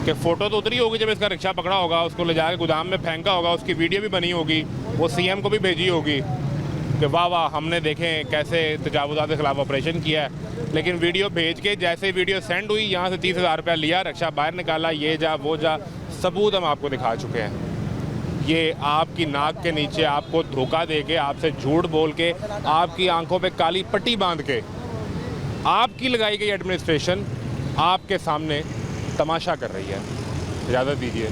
कि फ़ोटो तो उतरी होगी जब इसका रिक्शा पकड़ा होगा, उसको ले जाकर गोदाम में फेंका होगा, उसकी वीडियो भी बनी होगी, वो सीएम को भी भेजी होगी कि वाह वाह हमने देखें कैसे तजावुज़ात के ख़िलाफ़ ऑपरेशन किया है। लेकिन वीडियो भेज के जैसे वीडियो सेंड हुई, यहाँ से 30,000 रुपया लिया, रिक्शा बाहर निकाला, ये जा वो जा, सबूत हम आपको दिखा चुके हैं। ये आपकी नाक के नीचे आपको धोखा दे के, आपसे झूठ बोल के, आपकी आंखों पे काली पट्टी बांध के, आपकी लगाई गई एडमिनिस्ट्रेशन आपके सामने तमाशा कर रही है। इजाज़त दीजिए,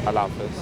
अल्लाह हाफ़िज़।